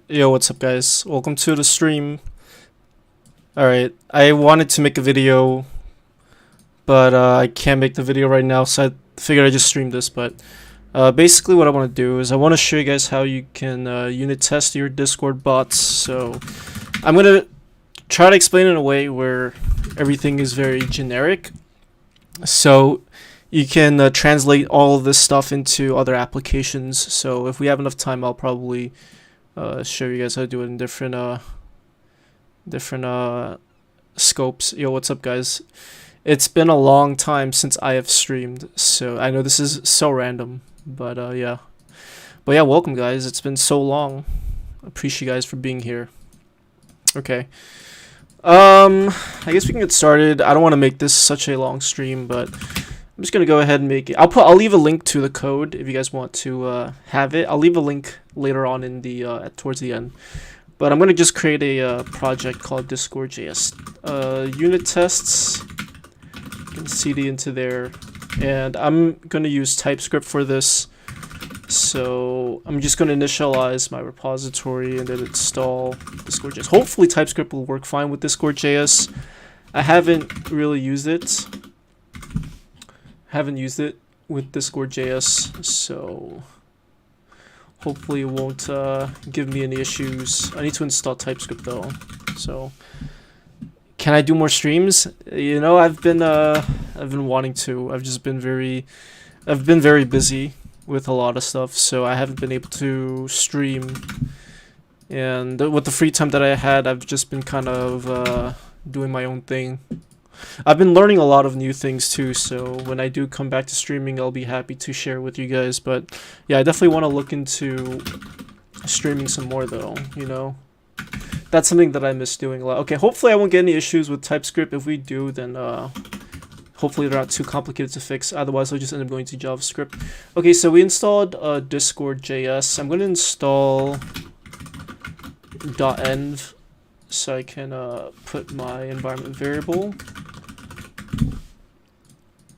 Yo, what's up, guys? Welcome to the stream. Alright, I wanted to make a video, but I can't make the video right now, so I figured I'd just stream this. But basically, what I want to do is I want to show you guys how you can unit test your Discord bots. So I'm going to try to explain it in a way where everything is very generic. So you can translate all of this stuff into other applications. So if we have enough time, I'll probably show you guys how to do it in different scopes. Yo, what's up, guys? It's been a long time since I have streamed, so I know this is so random, but yeah. But yeah, welcome, guys. It's been so long. Appreciate you guys for being here. Okay. I guess we can get started. I don't want to make this such a long stream, but I'm just gonna go ahead and make it. I'll leave a link to the code if you guys want to have it. I'll leave a link later on in the towards the end. But I'm gonna just create a project called Jest. Unit tests. You can cd into there, and I'm gonna use TypeScript for this. So I'm just gonna initialize my repository and then install Jest. Hopefully TypeScript will work fine with Jest. I haven't really used it. Haven't used it with Just, so hopefully it won't give me any issues. I need to install TypeScript though. So can I do more streams? You know, I've been wanting to. I've been very busy with a lot of stuff, so I haven't been able to stream. And with the free time that I had, I've just been kind of doing my own thing. I've been learning a lot of new things too, so when I do come back to streaming, I'll be happy to share with you guys. But yeah, I definitely want to look into streaming some more though, you know. That's something that I miss doing a lot. Okay, hopefully I won't get any issues with TypeScript. If we do, then hopefully they're not too complicated to fix. Otherwise, I'll just end up going to JavaScript. Okay, so we installed Discord.js. I'm going to install .env so I can put my environment variable.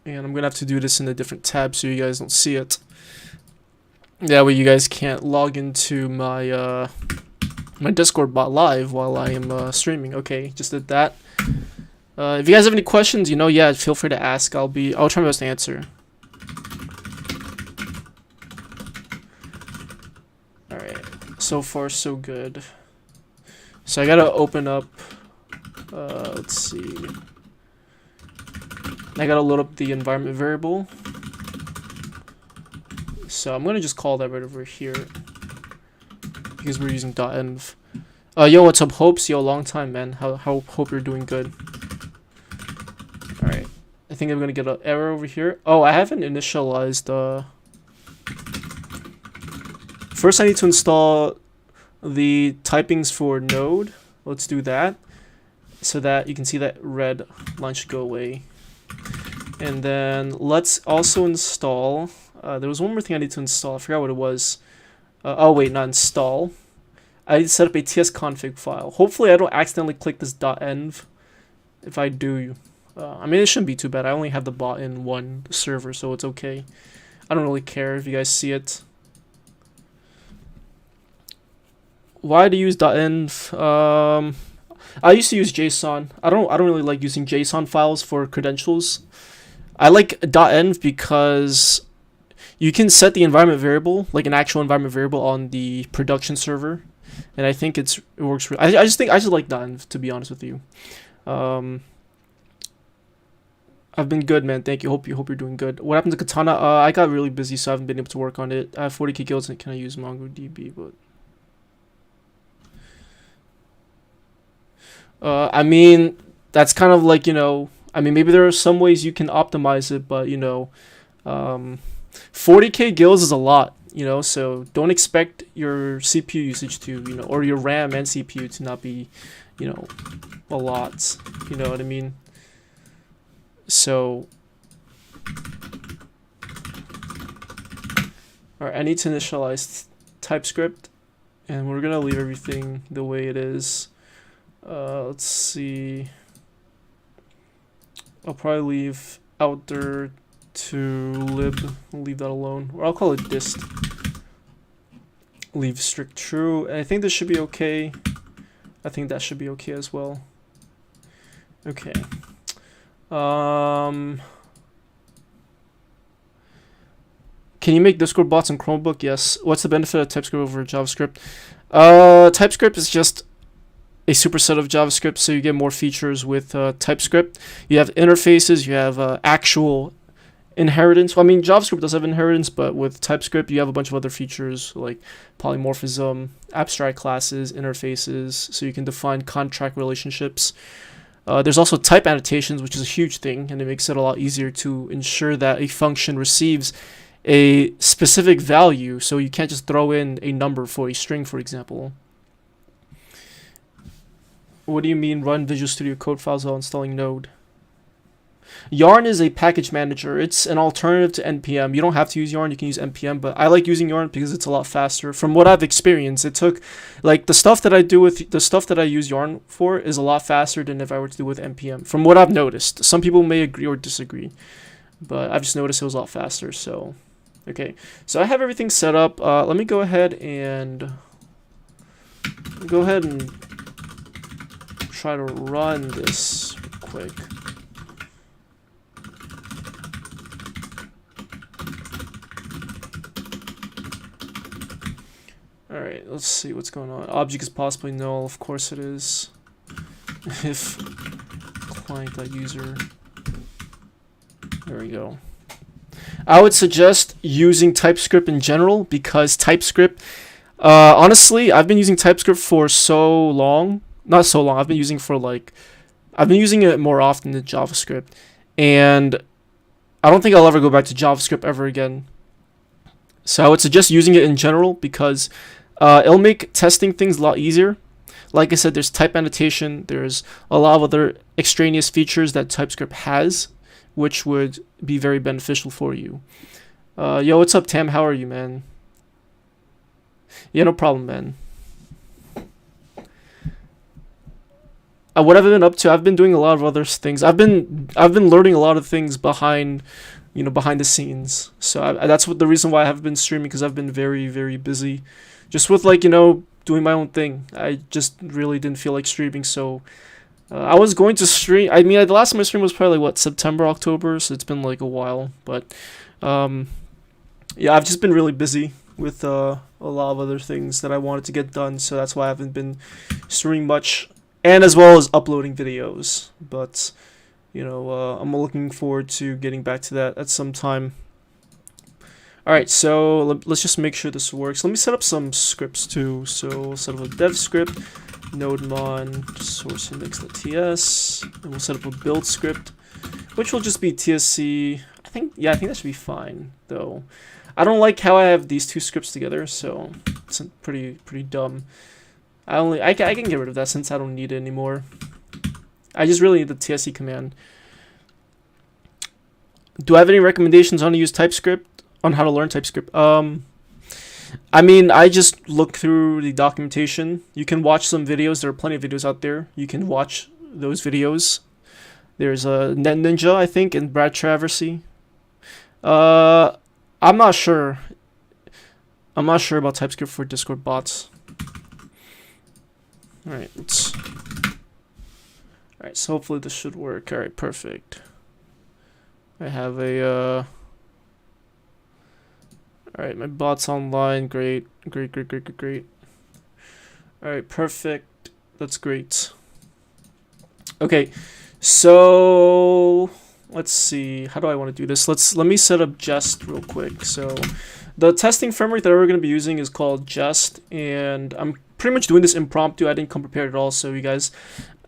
And I'm gonna have to do this in a different tab so you guys don't see it. That way you guys can't log into my my Discord bot live while I am streaming. Okay, just did that. If you guys have any questions, you know, yeah, feel free to ask. I'll try my best to answer. Alright, so far so good. So I gotta open up, let's see. I gotta load up the environment variable. So I'm gonna just call that right over here because we're using .env. Yo, what's up, Hopes? Yo, long time, man. Hope you're doing good. Alright. I think I'm gonna get an error over here. Oh, I haven't initialized, First I need to install the typings for Node. Let's do that so that you can see that red line should go away. And then let's also install, there was one more thing I need to install. I forgot what it was. Oh wait, not install. I need to set up a tsconfig file. Hopefully I don't accidentally click this .env. If I do, I mean, it shouldn't be too bad. I only have the bot in one server, so it's okay. I don't really care if you guys see it. Why to use .env? I used to use JSON. I don't really like using JSON files for credentials. I like .env because you can set the environment variable, like an actual environment variable, on the production server, and I think it works. I just like .env, to be honest with you. I've been good, man. Thank you. Hope you're doing good. What happened to Katana? I got really busy, so I haven't been able to work on it. I have 40k guilds, and can I use MongoDB? But I mean, that's kind of like, you know, I mean, maybe there are some ways you can optimize it, but, you know, 40k guilds is a lot, you know, so don't expect your CPU usage to, you know, or your RAM and CPU to not be, you know, a lot, you know what I mean? So, alright, I need to initialize TypeScript, and we're gonna leave everything the way it is. Let's see. I'll probably leave outer to lib. I'll leave that alone, or I'll call it dist. Leave strict true. And I think this should be okay. I think that should be okay as well. Okay. Can you make Discord bots in Chromebook? Yes. What's the benefit of TypeScript over JavaScript? TypeScript is just a superset of JavaScript, so you get more features with TypeScript. You have interfaces, you have actual inheritance. Well, I mean, JavaScript does have inheritance, but with TypeScript, you have a bunch of other features like polymorphism, abstract classes, interfaces, so you can define contract relationships. There's also type annotations, which is a huge thing, and it makes it a lot easier to ensure that a function receives a specific value, so you can't just throw in a number for a string, for example. What do you mean run Visual Studio Code files while installing Node? Yarn is a package manager. It's an alternative to NPM. You don't have to use Yarn, you can use NPM, but I like using Yarn because it's a lot faster. From what I've experienced, it took, like, the stuff that I use Yarn for is a lot faster than if I were to do with NPM. From what I've noticed. Some people may agree or disagree, but I've just noticed it was a lot faster, so. Okay, so I have everything set up. Let me go ahead and try to run this real quick. Alright, let's see what's going on. Object is possibly null. Of course it is. If client.user. There we go. I would suggest using TypeScript in general because TypeScript, honestly, I've been using TypeScript for so long. Not so long. I've been using it more often than JavaScript. And I don't think I'll ever go back to JavaScript ever again. So I would suggest using it in general because it'll make testing things a lot easier. Like I said, there's type annotation. There's a lot of other extraneous features that TypeScript has, which would be very beneficial for you. Yo, what's up, Tam? How are you, man? Yeah, no problem, man. What have I been up to? I've been doing a lot of other things. I've been learning a lot of things behind the scenes. So that's the reason why I haven't been streaming, because I've been very, very busy, just with doing my own thing. I just really didn't feel like streaming, so I was going to stream. I mean, the last time I streamed was probably September, October, so it's been like a while. But yeah, I've just been really busy with a lot of other things that I wanted to get done, so that's why I haven't been streaming much. And as well as uploading videos, but I'm looking forward to getting back to that at some time. Alright, so let's just make sure this works. Let me set up some scripts too. So we'll set up a dev script, nodemon source index.ts, and we'll set up a build script, which will just be tsc. I think that should be fine though. I don't like how I have these two scripts together, so it's pretty dumb. I can get rid of that since I don't need it anymore. I just really need the tsc command. Do I have any recommendations on how to use TypeScript? On how to learn TypeScript? I mean, I just look through the documentation. You can watch some videos. There are plenty of videos out there. You can watch those videos. There's a NetNinja, I think, and Brad Traversy. I'm not sure. I'm not sure about TypeScript for Discord bots. Alright, Alright, so hopefully this should work. Alright, perfect. I have a Alright, my bot's online. Great. Alright, perfect. That's great. Okay, so let's see. How do I want to do this? Let me set up Jest real quick. So the testing framework that we're going to be using is called Jest, and I'm pretty much doing this impromptu. I didn't come prepared at all, so you guys,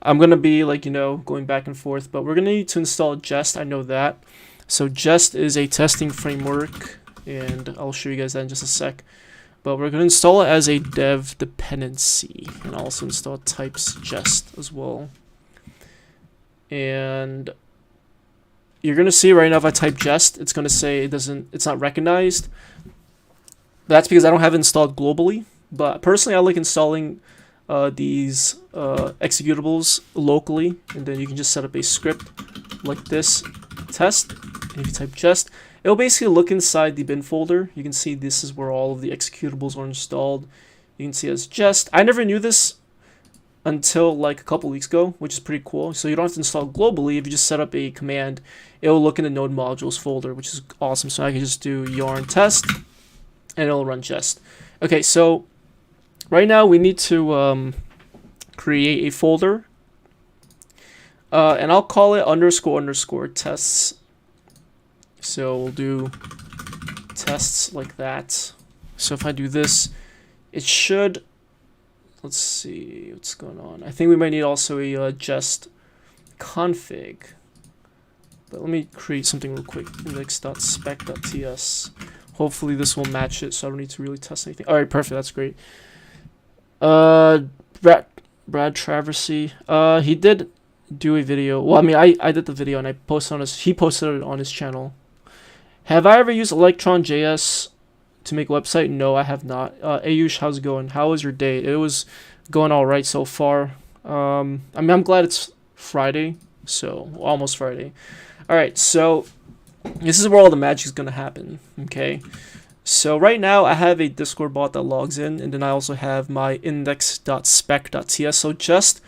I'm going to be going back and forth, but we're going to need to install Jest. I know that. So Jest is a testing framework, and I'll show you guys that in just a sec. But we're going to install it as a dev dependency, and I'll also install types Jest as well. And you're going to see right now if I type Jest, it's going to say it's not recognized. That's because I don't have it installed globally. But personally, I like installing these executables locally, and then you can just set up a script like this, test, and if you type Jest, it'll basically look inside the bin folder. You can see this is where all of the executables are installed. You can see as Jest. I never knew this until like a couple weeks ago, which is pretty cool. So you don't have to install globally. If you just set up a command, it'll look in the node modules folder, which is awesome. So I can just do yarn test and it'll run Jest. Okay, so right now we need to create a folder, and I'll call it __ tests. So we'll do tests like that. So if I do this, it should, let's see what's going on. I think we might need also a Jest config. But let me create something real quick. index.spec.ts. Hopefully this will match it, so I don't need to really test anything. All right, perfect. That's great. Brad Traversy. He did do a video. Well, I mean, I did the video and I posted on he posted it on his channel. Have I ever used Electron.js to make a website? No, I have not. Ayush, how's it going? How was your day? It was going all right so far. I mean, I'm glad it's Friday, so almost Friday. All right, so this is where all the magic is gonna happen. Okay, so right now I have a Discord bot that logs in, and then I also have my index.spec.ts. So Jest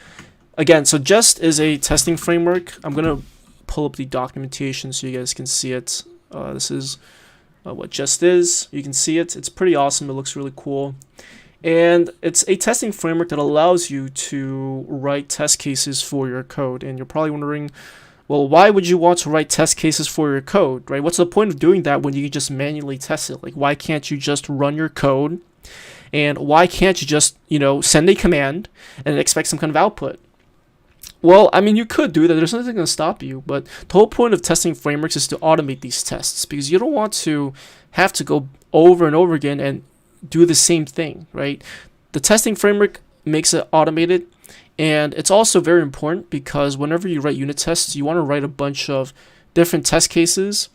is a testing framework. I'm gonna pull up the documentation so you guys can see it. This is what Jest is. You can see it. It's pretty awesome. It looks really cool. And it's a testing framework that allows you to write test cases for your code. And you're probably wondering, well, why would you want to write test cases for your code, right? What's the point of doing that when you can just manually test it? Like, why can't you just run your code? And why can't you just, send a command and expect some kind of output? Well, I mean, you could do that. There's nothing going to stop you. But the whole point of testing frameworks is to automate these tests, because you don't want to have to go over and over again and do the same thing, right? The testing framework makes it automated, and it's also very important because whenever you write unit tests, you want to write a bunch of different test cases,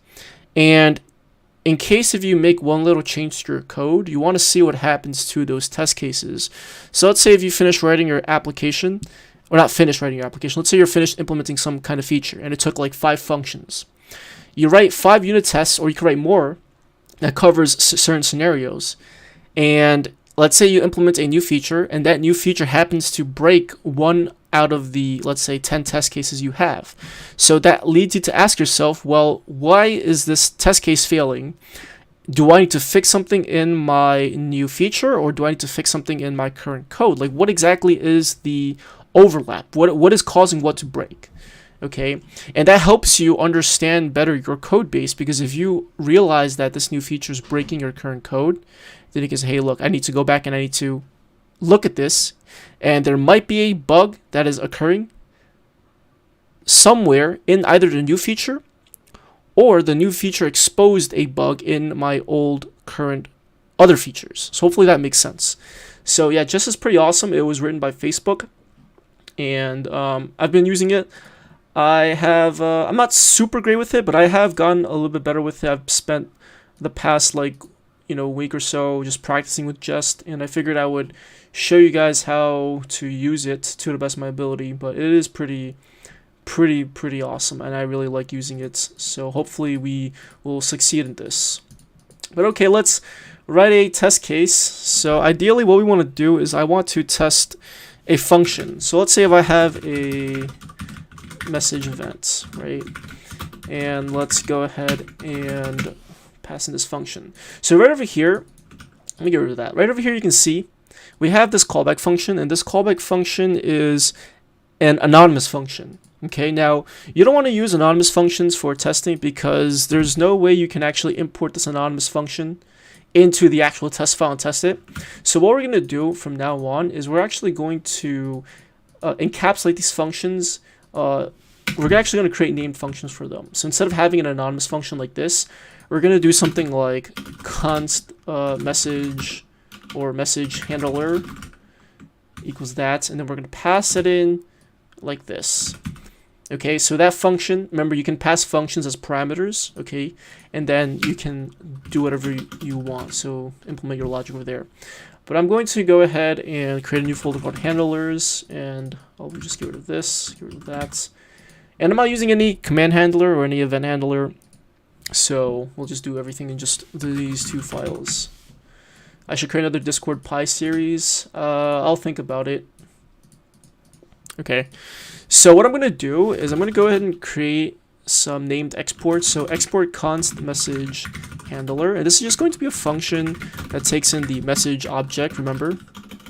and in case if you make one little change to your code, you want to see what happens to those test cases. So let's say if you finish writing your application, or not finish writing your application, let's say you're finished implementing some kind of feature and it took like 5 functions. You write 5 unit tests, or you can write more, that covers certain scenarios. And let's say you implement a new feature and that new feature happens to break one out of the, let's say, 10 test cases you have. So that leads you to ask yourself, well, why is this test case failing? Do I need to fix something in my new feature, or do I need to fix something in my current code? Like, what exactly is the overlap? What is causing what to break? Okay, and that helps you understand better your code base, because if you realize that this new feature is breaking your current code, then you can say, hey, look, I need to go back and I need to look at this, and there might be a bug that is occurring somewhere in either the new feature, or the new feature exposed a bug in my old current other features. So hopefully that makes sense. So yeah, Jest is pretty awesome. It was written by Facebook, and I've been using it. I'm not super great with it, but I have gotten a little bit better with it. I've spent the past week or so just practicing with Jest, and I figured I would show you guys how to use it to the best of my ability. But it is pretty awesome, and I really like using it. So hopefully we will succeed in this. But okay, let's write a test case. So ideally what we want to do is I want to test a function. So let's say if I have a message event, right? And let's go ahead and pass in this function. So right over here, let me get rid of that. Right over here you can see we have this callback function, and this callback function is an anonymous function. Okay, now you don't want to use anonymous functions for testing because there's no way you can actually import this anonymous function into the actual test file and test it. So what we're going to do from now on is we're actually going to encapsulate these functions. We're actually going to create named functions for them. So instead of having an anonymous function like this, we're going to do something like const message or message handler equals that, and then we're going to pass it in like this. Okay, so that function, remember, you can pass functions as parameters, okay, and then you can do whatever you want, so implement your logic over there. But I'm going to go ahead and create a new folder called handlers, and I'll just get rid of this, get rid of that. And I'm not using any command handler or any event handler. So we'll just do everything in just these two files. I should create another Discord Pi series. I'll think about it. Okay. So what I'm going to do is I'm going to go ahead and create some named exports. So export const message handler. And this is just going to be a function that takes in the message object, remember?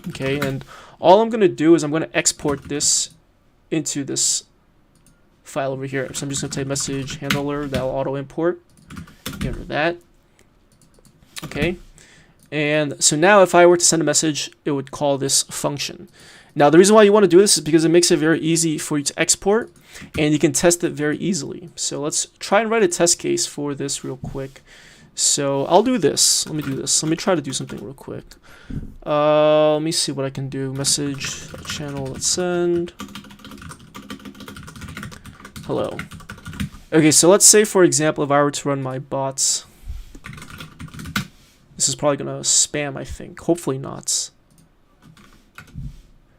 Okay. And all I'm going to do is I'm going to export this into this file over here. So I'm just going to type message handler. That'll auto import. Get rid of that. Okay. And so now if I were to send a message, it would call this function. Now the reason why you want to do this is because it makes it very easy for you to export and you can test it very easily. So let's try and write a test case for this real quick. So I'll do this. Let me do this. Let me try to do something real quick. Let me see what I can do. Message channel, let's send. Hello. Okay, so let's say for example if I were to run my bots. This is probably gonna spam, I think. Hopefully not.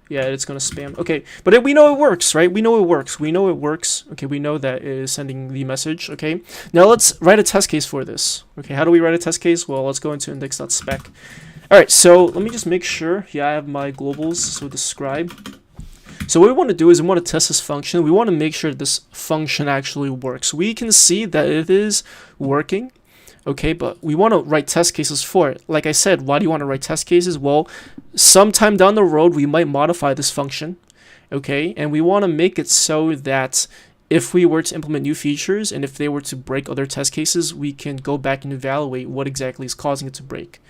Yeah, it's gonna spam. Okay, but we know it works, right? We know it works. We know it works. Okay, we know that it is sending the message. Okay, now let's write a test case for this. Okay, how do we write a test case? Well, let's go into index.spec. All right, so let me just make sure. Yeah, I have my globals. So describe. So what we want to do is we want to test this function. We want to make sure this function actually works. We can see that it is working. Okay, but we want to write test cases for it. Like I said, why do you want to write test cases? Well, sometime down the road, we might modify this function. Okay, and we want to make it so that if we were to implement new features and if they were to break other test cases, we can go back and evaluate what exactly is causing it to break.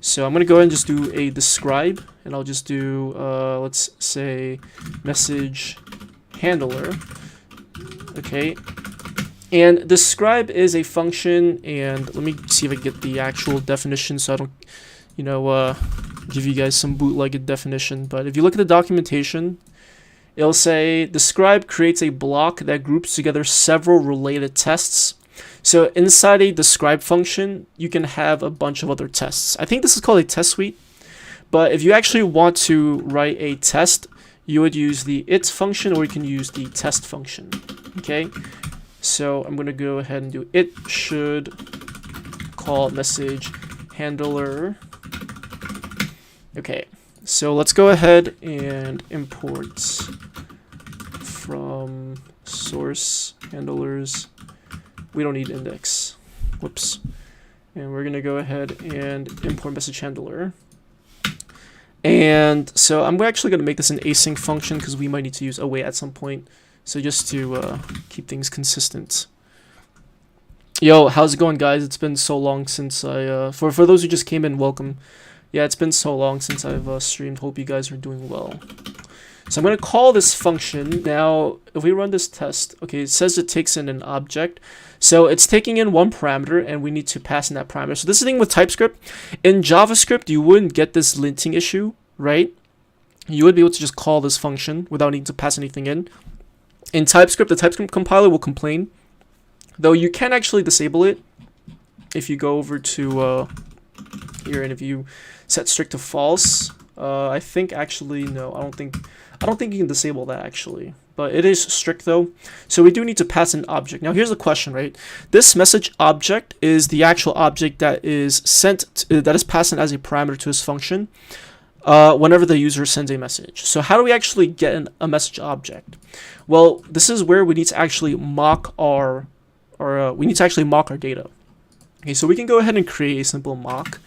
So I'm going to go ahead and just do a describe, and I'll just do, let's say, message handler. Okay. And describe is a function, and let me see if I get the actual definition so I don't, give you guys some bootlegged definition. But if you look at the documentation, it'll say describe creates a block that groups together several related tests. So inside a describe function, you can have a bunch of other tests. I think this is called a test suite. But if you actually want to write a test, you would use the it function, or you can use the test function. Okay. So I'm going to go ahead and do it should call message handler. Okay, so let's go ahead and import from source handlers. We don't need index. Whoops. And we're going to go ahead and import message handler. And so I'm actually going to make this an async function because we might need to use await at some point. So just to keep things consistent. Yo, how's it going, guys? It's been so long since I... For those who just came in, welcome. Yeah, it's been so long since I've streamed. Hope you guys are doing well. So I'm going to call this function. Now, if we run this test, okay, it says it takes in an object. So it's taking in one parameter, and we need to pass in that parameter. So this is the thing with TypeScript. In JavaScript, you wouldn't get this linting issue, right? You would be able to just call this function without needing to pass anything in. In TypeScript, the TypeScript compiler will complain, though you can actually disable it if you go over to here, and if you set strict to false. I think actually no, I don't think you can disable that actually, but it is strict though. So we do need to pass an object. Now here's the question, right? This message object is the actual object that is sent that is passed in as a parameter to this function whenever the user sends a message. So how do we actually get a message object? Well, this is where we need to actually mock our data. Okay, so we can go ahead and create a simple mock.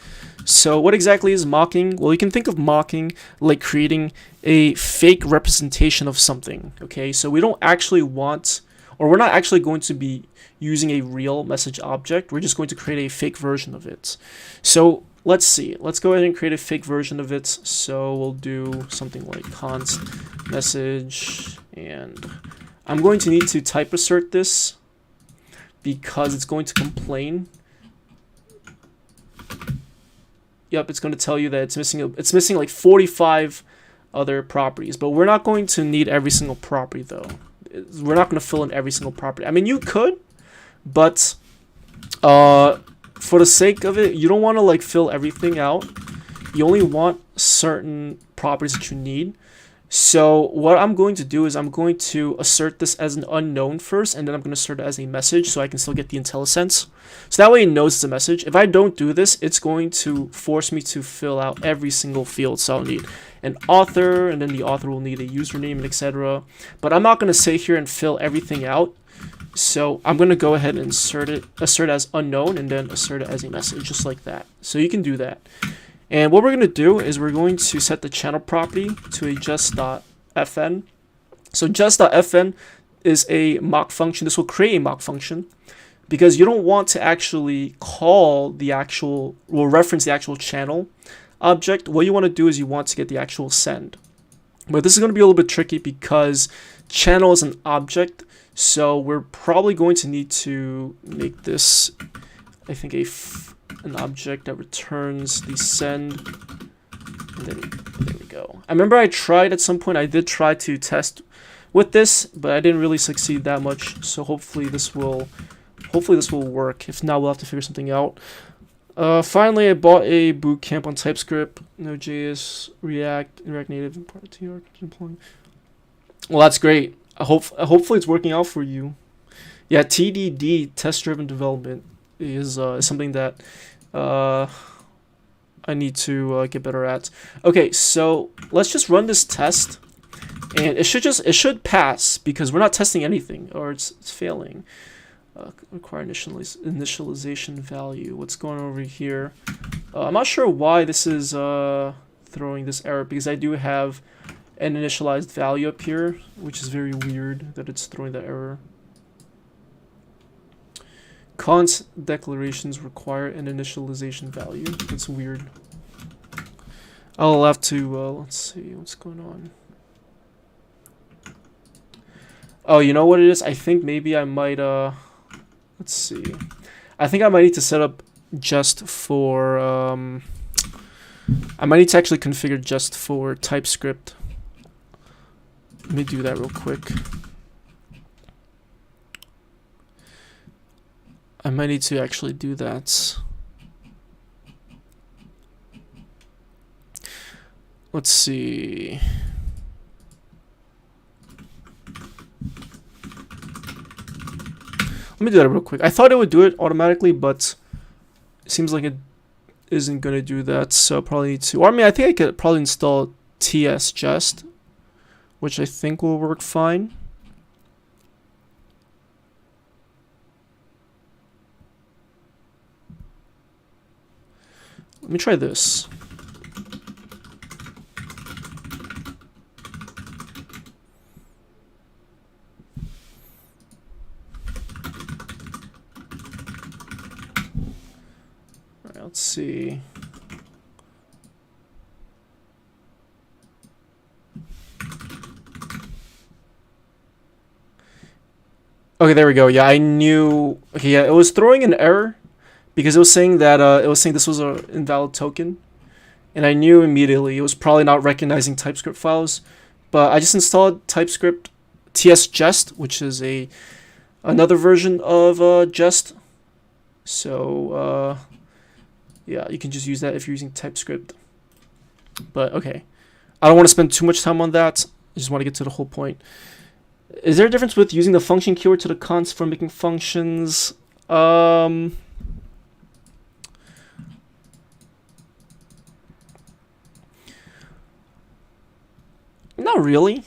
So what exactly is mocking? Well, you can think of mocking like creating a fake representation of something. Okay, so we don't actually want, or we're not actually going to be using a real message object. We're just going to create a fake version of it. So let's see. Let's go ahead and create a fake version of it. So we'll do something like const message, and I'm going to need to type assert this because it's going to complain. Yep, it's going to tell you that it's missing like 45 other properties, but we're not going to need every single property though. We're not going to fill in every single property. I mean, you could, but for the sake of it, you don't want to like fill everything out. You only want certain properties that you need. So what I'm going to do is I'm going to assert this as an unknown first, and then I'm going to assert it as a message so I can still get the IntelliSense. So that way it knows it's a message. If I don't do this, it's going to force me to fill out every single field. So I'll need an author, and then the author will need a username, and etc. But I'm not going to sit here and fill everything out. So I'm going to go ahead and assert as unknown, and then assert it as a message, just like that. So you can do that. And what we're going to do is we're going to set the channel property to a just.fn. So just.fn is a mock function. This will create a mock function because you don't want to actually call the actual, will reference the actual channel object. What you want to do is you want to get the actual send. But this is going to be a little bit tricky because channel is an object. So we're probably going to need to make this, I think, an object that returns the send. And then there we go. I remember I tried at some point. I did try to test with this, but I didn't really succeed that much. So hopefully this will work. If not, we'll have to figure something out. Finally, I bought a boot camp on TypeScript, Node.js, React Native, and part of TR deploying. Well, that's great. Hopefully it's working out for you. Yeah, TDD, test-driven development, is something that I need to get better at. Okay, so let's just run this test, and it should pass because we're not testing anything, or it's failing. Require initialization value. What's going on over here? I'm not sure why this is throwing this error because I do have an initialized value up here, which is very weird that it's throwing that error. Const declarations require an initialization value. That's weird. I'll have to, let's see what's going on. Oh, you know what it is? I think maybe I might, let's see. I think I might need to set up just for, I might need to actually configure just for TypeScript. Let me do that real quick. I might need to actually do that. Let's see. Let me do that real quick. I thought it would do it automatically, but it seems like it isn't going to do that, so I probably need to. Or I mean, I think I could probably install Jest, which I think will work fine. Let me try this. All right, let's see. Okay, there we go. Yeah, I knew. Okay, yeah, it was throwing an error because it was saying that this was an invalid token, and I knew immediately it was probably not recognizing TypeScript files. But I just installed TypeScript Jest, which is another version of Jest. So yeah, you can just use that if you're using TypeScript. But okay, I don't want to spend too much time on that. I just want to get to the whole point. Is there a difference with using the function keyword to the const for making functions? Not really.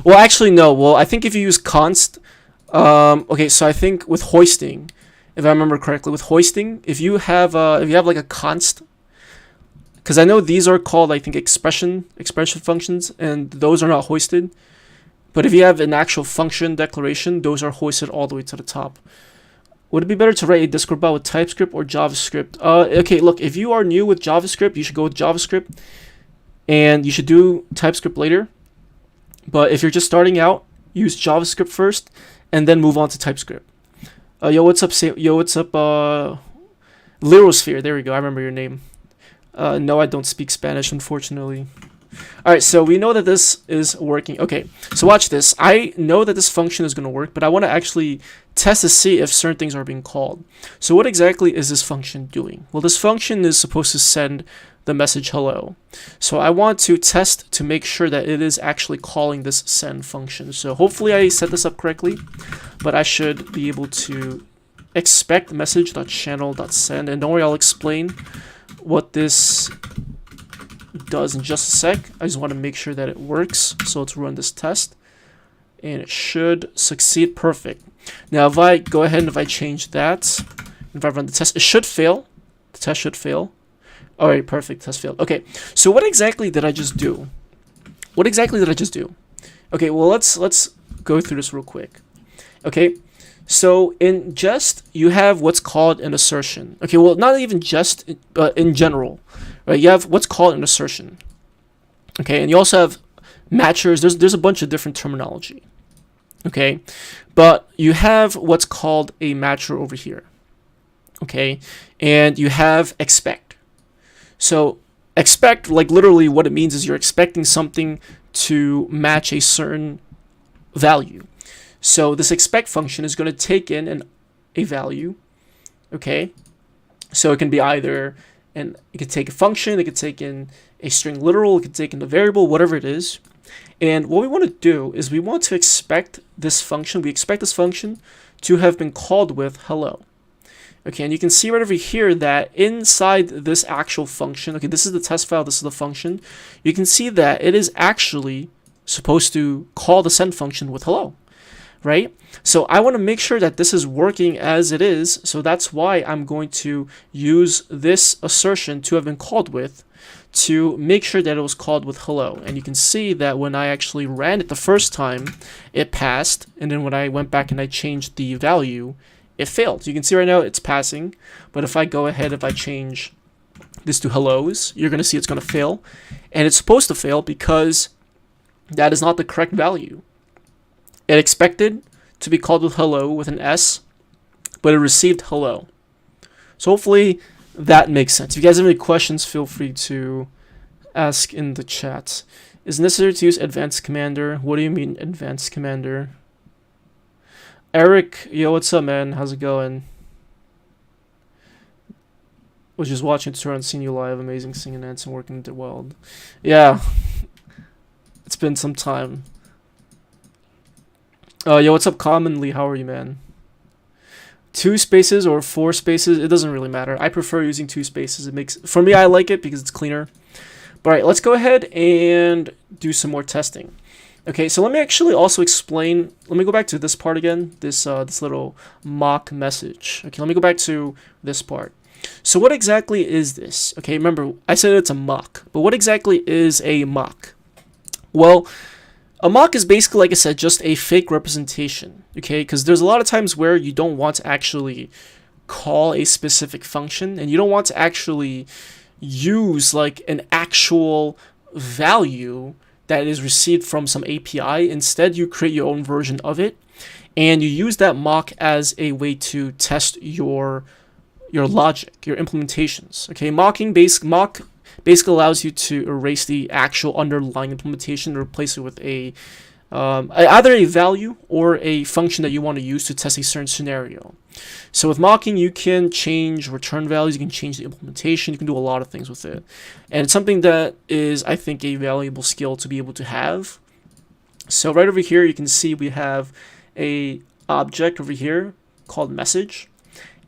Well, actually, no. Well, I think if you use const, okay, so I think with hoisting, if I remember correctly, with hoisting, if you have like a const, because I know these are called, I think, expression functions, and those are not hoisted. But if you have an actual function declaration, those are hoisted all the way to the top. Would it be better to write a Discord bot with TypeScript or JavaScript? Okay, look, if you are new with JavaScript, you should go with JavaScript, and you should do TypeScript later. But if you're just starting out, use JavaScript first, and then move on to TypeScript. Yo, what's up? Lirosphere. There we go. I remember your name. No, I don't speak Spanish, unfortunately. All right, so we know that this is working. Okay, so watch this. I know that this function is going to work, but I want to actually test to see if certain things are being called. So what exactly is this function doing? Well, this function is supposed to send the message hello. So I want to test to make sure that it is actually calling this send function. So hopefully I set this up correctly, but I should be able to expect message.channel.send, and don't worry, I'll explain what this does in just a sec. I just want to make sure that it works. So let's run this test, and it should succeed. Perfect. Now if I go ahead and if I change that, if I run the test, it should fail. The test should fail. All right, perfect. Test failed. Okay, so what exactly did I just do? What exactly did I just do? Okay, well let's go through this real quick. Okay, so in Jest you have what's called an assertion. Okay, well not even Jest, but in general, right? You have what's called an assertion. Okay, and you also have matchers. There's a bunch of different terminology. Okay, but you have what's called a matcher over here. Okay, and you have expect. So expect, like literally what it means is you're expecting something to match a certain value. So this expect function is going to take in a value. Okay, so it can be either, and it could take a function, it could take in a string literal, it could take in a variable, whatever it is. And what we want to do is we want to expect this function. We expect this function to have been called with hello. Okay, and you can see right over here that inside this actual function, okay, this is the test file, this is the function, you can see that it is actually supposed to call the send function with hello, right? So I want to make sure that this is working as it is, so that's why I'm going to use this assertion to have been called with to make sure that it was called with hello. And you can see that when I actually ran it the first time, it passed, and then when I went back and I changed the value, it failed. You can see right now it's passing, but if I go ahead, if I change this to hellos, you're going to see it's going to fail. And it's supposed to fail because that is not the correct value. It expected to be called with hello with an S, but it received hello. So hopefully that makes sense. If you guys have any questions, feel free to ask in the chat. Is it necessary to use advanced commander? What do you mean advanced commander? Eric, yo, what's up, man? How's it going? Was just watching a tutorial and seeing you live. Amazing singing, dancing, working the world. Yeah, it's been some time. Yo, what's up, commonly? How are you, man? 2 spaces or 4 spaces, it doesn't really matter. I prefer using 2 spaces. It makes, for me, I like it because it's cleaner. But all right, let's go ahead and do some more testing. Okay, so let me actually also explain. Let me go back to this part again, this little mock message. Okay, let me go back to this part. So what exactly is this? Okay, remember, I said it's a mock, but what exactly is a mock? Well, a mock is basically, like I said, just a fake representation, okay? Because there's a lot of times where you don't want to actually call a specific function, and you don't want to actually use like an actual value that is received from some API. Instead, you create your own version of it, and you use that mock as a way to test your logic, your implementations. Okay, mock basically allows you to erase the actual underlying implementation and replace it with a either a value or a function that you want to use to test a certain scenario. So with mocking, you can change return values, you can change the implementation, you can do a lot of things with it. And it's something that is, I think, a valuable skill to be able to have. So right over here, you can see we have a object over here called message.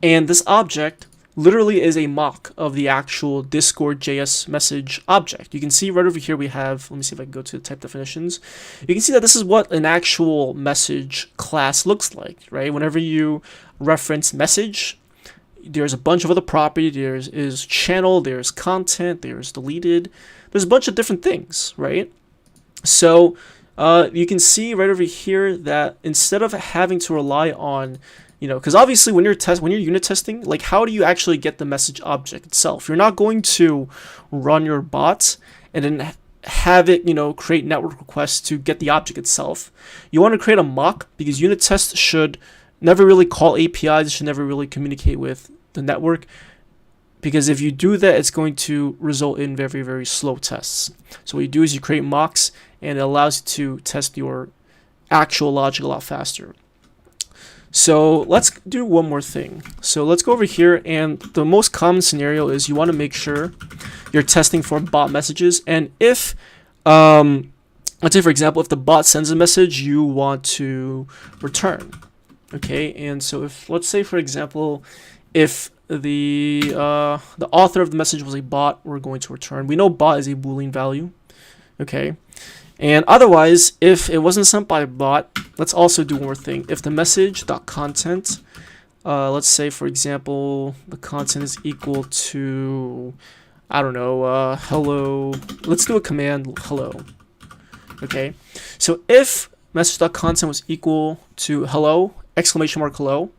And this object literally is a mock of the actual Discord.js message object. You can see right over here we have, let me see if I can go to the type definitions. You can see that this is what an actual message class looks like, right? Whenever you reference message, there's a bunch of other property. There's channel, there's content, there's deleted. There's a bunch of different things, right? So you can see right over here that instead of having to rely on, because obviously when you're unit testing, like how do you actually get the message object itself? You're not going to run your bot and then have it, create network requests to get the object itself. You want to create a mock because unit tests should never really call APIs. It should never really communicate with the network. because if you do that, it's going to result in very, very slow tests. So what you do is you create mocks, and it allows you to test your actual logic a lot faster. So let's do one more thing. So let's go over here, and the most common scenario is you want to make sure you're testing for bot messages. And if, let's say for example, if the bot sends a message, you want to return. Okay, and so if, let's say for example, if the author of the message was a bot, we're going to return. We know bot is a Boolean value. Okay. And otherwise, if it wasn't sent by a bot, let's also do one more thing. If the message.content, let's say for example, the content is equal to, I don't know, hello. Let's do a command, hello. Okay. So if message.content was equal to hello, exclamation mark hello,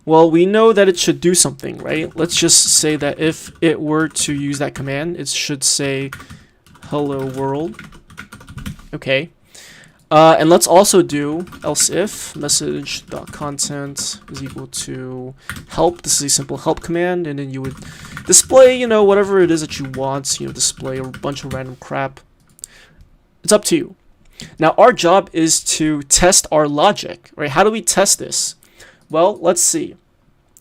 well, we know that it should do something, right? Let's just say that if it were to use that command, it should say hello world. Okay, and let's also do else if message.content is equal to help. This is a simple help command, and then you would display, you know, whatever it is that you want. You know, display a bunch of random crap. It's up to you. Now, our job is to test our logic, right? How do we test this? Well, let's see.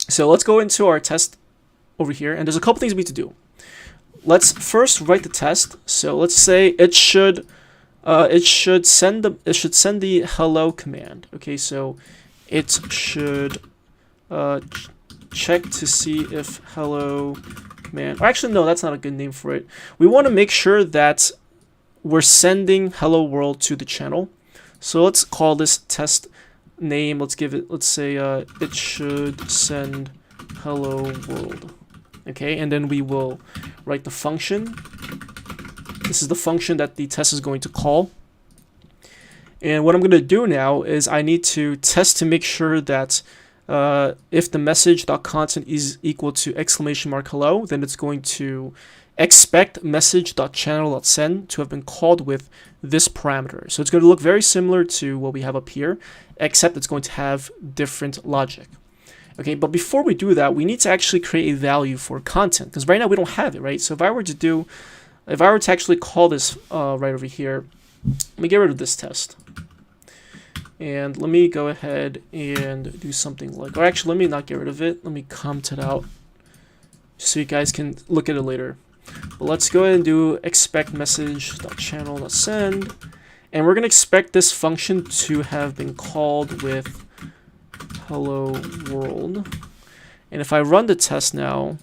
So let's go into our test over here, and there's a couple things we need to do. Let's first write the test. So let's say it should send the hello command. Okay, so it should check to see if hello command. Or actually, no, that's not a good name for it. We want to make sure that we're sending hello world to the channel. So let's call this test name. Let's give it. Let's say it should send hello world. Okay, and then we will write the function. This is the function that the test is going to call. And what I'm going to do now is I need to test to make sure that if the message.content is equal to exclamation mark hello, then it's going to expect message.channel.send to have been called with this parameter. So it's going to look very similar to what we have up here, except it's going to have different logic. Okay, but before we do that, we need to actually create a value for content, because right now we don't have it, right? So if I were to actually call this right over here, let me get rid of this test. And let me go ahead and do something like, or actually let me not get rid of it. Let me comment it out just so you guys can look at it later. But let's go ahead and do expect message.channel.send. And we're going to expect this function to have been called with hello world. And if I run the test now,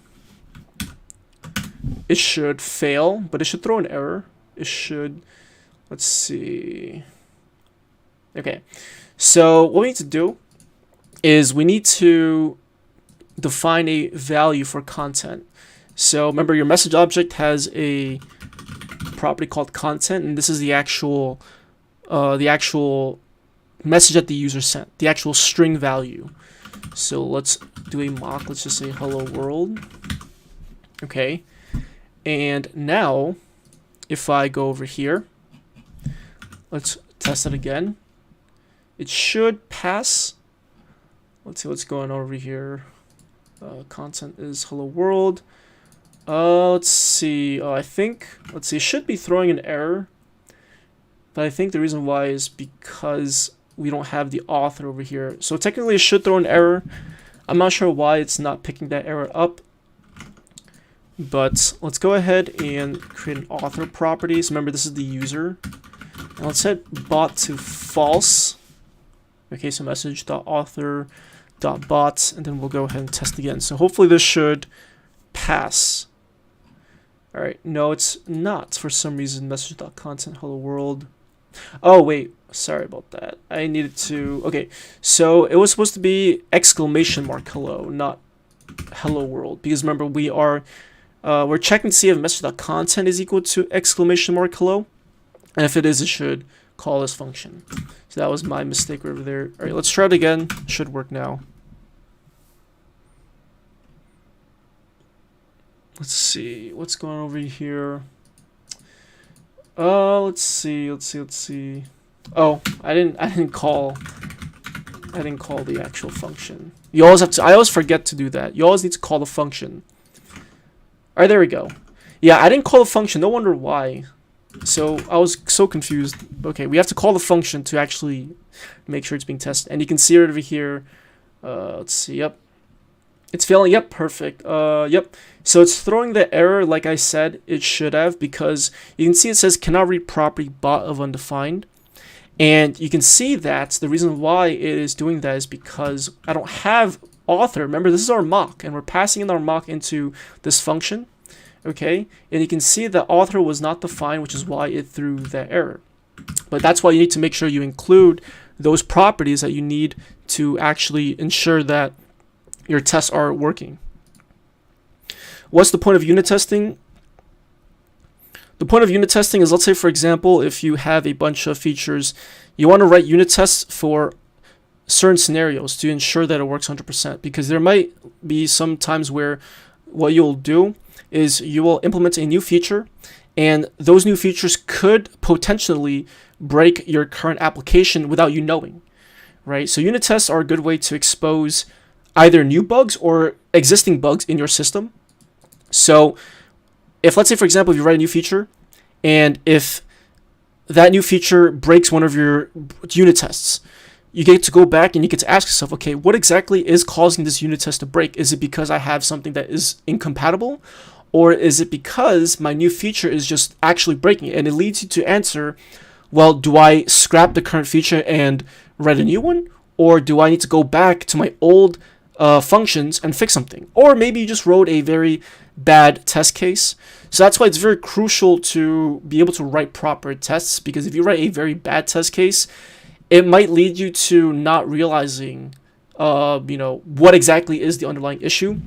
it should fail, but it should throw an error. It should, let's see. Okay, so what we need to do is we need to define a value for content. So remember, your message object has a property called content, and this is the actual message that the user sent, the actual string value. So let's do a mock. Let's just say hello world. Okay. And now, if I go over here, let's test it again. It should pass. Let's see what's going on over here. Content is hello world. Let's see. Let's see. It should be throwing an error. But I think the reason why is because we don't have the author over here. So technically it should throw an error. I'm not sure why it's not picking that error up. But let's go ahead and create an author property. So remember, this is the user. And let's set bot to false. Okay, so message.author.bot, and then we'll go ahead and test again. So hopefully this should pass. All right, no, it's not for some reason. Message.content hello world. Oh wait, sorry about that. I needed to. Okay, so it was supposed to be exclamation mark hello, not hello world, because remember we're checking to see if message.content is equal to exclamation mark hello, and if it is, it should call this function. So that was my mistake over there. All right, let's try it again. Should work now. Let's see what's going on over here. Let's see. Oh, I didn't call the actual function. You always have to. I always forget to do that. You always need to call the function. All right, there we go. Yeah, I didn't call the function. No wonder why. So I was so confused. Okay, we have to call the function to actually make sure it's being tested. And you can see it over here. Let's see. Yep. It's failing. Yep, perfect. Yep. So it's throwing the error like I said it should have, because you can see it says cannot read property bot of undefined. And you can see that the reason why it is doing that is because I don't have author. Remember, this is our mock, and we're passing in our mock into this function. Okay, and you can see that author was not defined, which is why it threw that error. But that's why you need to make sure you include those properties that you need to actually ensure that your tests are working. What's the point of unit testing? The point of unit testing is, let's say for example, if you have a bunch of features, you want to write unit tests for certain scenarios to ensure that it works 100%, because there might be some times where what you'll do is you will implement a new feature, and those new features could potentially break your current application without you knowing, right? So unit tests are a good way to expose either new bugs or existing bugs in your system. So if, let's say for example, if you write a new feature, and if that new feature breaks one of your unit tests, you get to go back and you get to ask yourself, okay, what exactly is causing this unit test to break? Is it because I have something that is incompatible? Or is it because my new feature is just actually breaking it? And it leads you to answer, well, do I scrap the current feature and write a new one? Or do I need to go back to my old functions and fix something? Or maybe you just wrote a very bad test case. So that's why it's very crucial to be able to write proper tests, because if you write a very bad test case, it might lead you to not realizing what exactly is the underlying issue.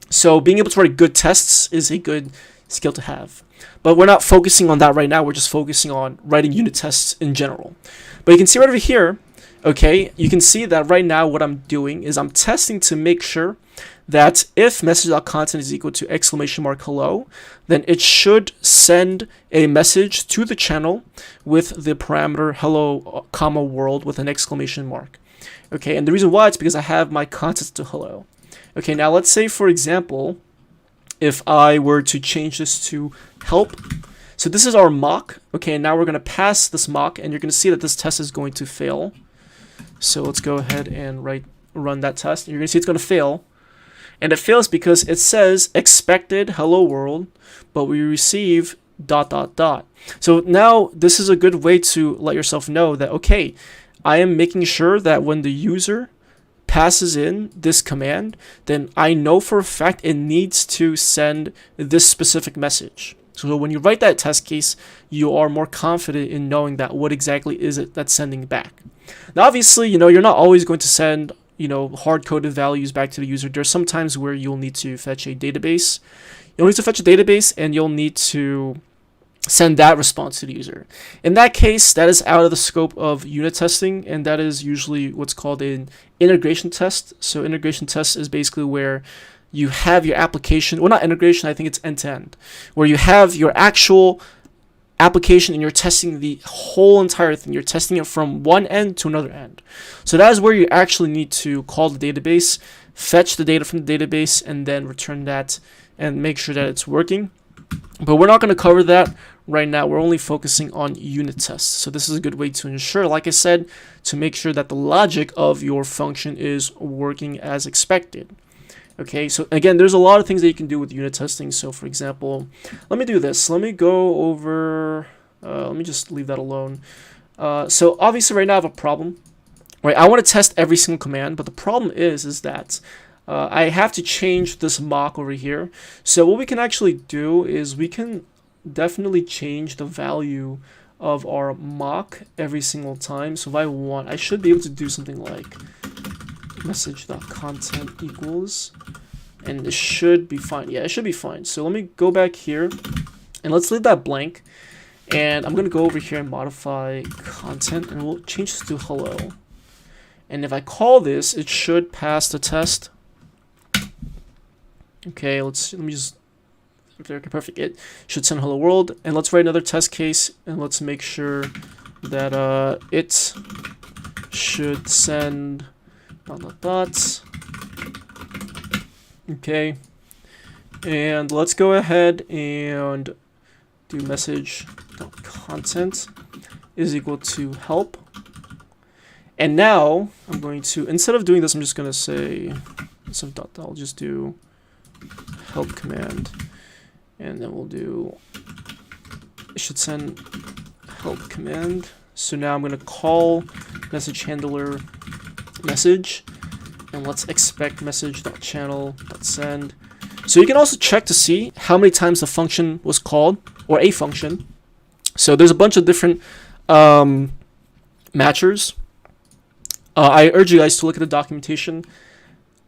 So being able to write good tests is a good skill to have. But we're not focusing on that right now. We're just focusing on writing unit tests in general. But you can see right over here, okay, you can see that right now what I'm doing is I'm testing to make sure that if message.content is equal to !hello, then it should send a message to the channel with the parameter hello, world with an exclamation mark. Okay, and the reason why it's because I have my context to hello. Okay, now let's say for example, if I were to change this to help. So this is our mock. Okay, and now we're going to pass this mock, and you're going to see that this test is going to fail. So let's go ahead and run that test. You're going to see it's going to fail. And it fails because it says expected hello world, but we receive ... So now this is a good way to let yourself know that, okay, I am making sure that when the user passes in this command, then I know for a fact it needs to send this specific message. So when you write that test case, you are more confident in knowing that what exactly is it that's sending back. Now, obviously, you're not always going to send hard-coded values back to the user. There's some times where you'll need to fetch a database. You'll need to fetch a database, and you'll need to send that response to the user. In that case, that is out of the scope of unit testing, and that is usually what's called an integration test. So integration test is basically where you have your application, well, not integration, I think it's end-to-end, where you have your actual application and you're testing the whole entire thing. You're testing it from one end to another end. So that is where you actually need to call the database, fetch the data from the database, and then return that and make sure that it's working. But we're not going to cover that right now. We're only focusing on unit tests. So this is a good way to ensure, like I said, to make sure that the logic of your function is working as expected. Okay, so again, there's a lot of things that you can do with unit testing. So for example, let me do this. Let me go over, let me just leave that alone. So obviously right now I have a problem, right? I want to test every single command, but the problem is that I have to change this mock over here. So what we can actually do is we can definitely change the value of our mock every single time. So if I want, I should be able to do something like message.content equals, and it should be fine. Yeah, it should be fine. So let me go back here and let's leave that blank, and I'm gonna go over here and modify content, and we'll change this to hello. And if I call this, it should pass the test. Okay, let me just, okay, perfect. It should send hello world, and let's write another test case, and let's make sure that it should send ... Okay, and let's go ahead and do message.content is equal to help. And now I'm going to, instead of doing this, I'm just going to say, I'll just do help command, and then we'll do, it should send help command. So now I'm going to call message handler message, and let's expect message.channel.send. So you can also check to see how many times the function was called, or a function. So there's a bunch of different matchers. I urge you guys to look at the documentation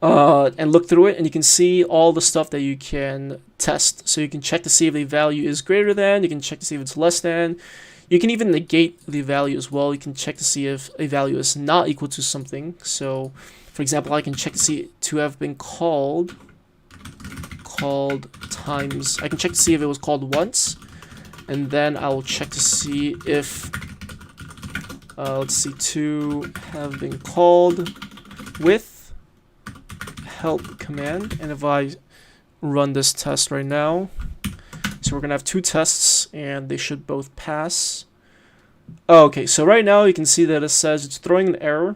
and look through it, and you can see all the stuff that you can test. So you can check to see if a value is greater than, you can check to see if it's less than, you can even negate the value as well. You can check to see if a value is not equal to something. So for example, I can check to see to have been called times, I can check to see if it was called once, and then I will check to see if let's see, to have been called with help command. And if I run this test right now, so we're gonna have two tests and they should both pass. Okay, so right now you can see that it says it's throwing an error.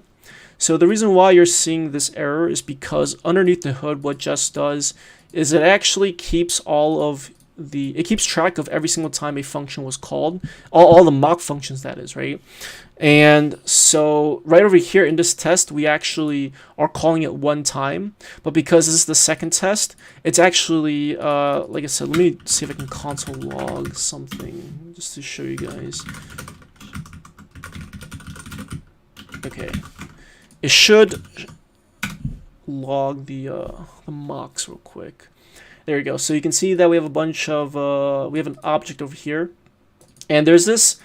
So the reason why you're seeing this error is because underneath the hood, what Jest does is it actually keeps it keeps track of every single time a function was called, all the mock functions, that is, right? And so right over here in this test, we actually are calling it one time, but because this is the second test, it's actually, like I said, let me see if I can console log something just to show you guys. Okay, it should log the mocks real quick. There you go. So you can see that we have a bunch of, we have an object over here, and there's this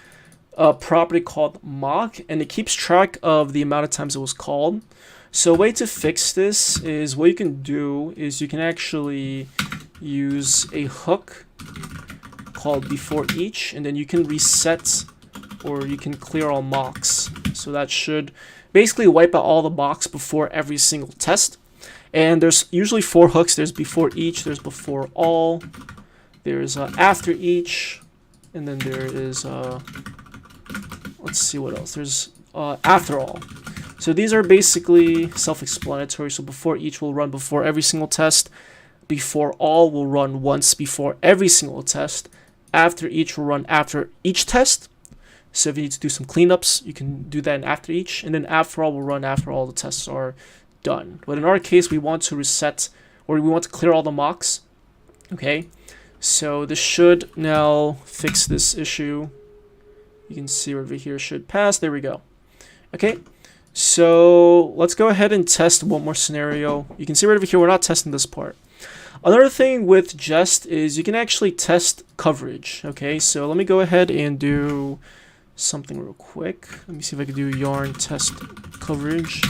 property called mock, and it keeps track of the amount of times it was called. So a way to fix this is, what you can do is you can actually use a hook called before each, and then you can reset, or you can clear all mocks. So that should basically wipe out all the mocks before every single test. And there's usually 4 hooks. There's before each, there's before all, there's after each, and then there is, let's see what else. There's after all. So these are basically self-explanatory. So before each will run before every single test. Before all will run once before every single test. After each will run after each test. So if you need to do some cleanups, you can do that in after each. And then after all will run after all the tests are done. But in our case, we want to reset, or we want to clear all the mocks. Okay, so this should now fix this issue. You can see over here should pass. There we go. Okay, so let's go ahead and test one more scenario. You can see right over here we're not testing this part. Another thing with Jest is you can actually test coverage. Okay, so let me go ahead and do something real quick. Let me see if I can do yarn test coverage.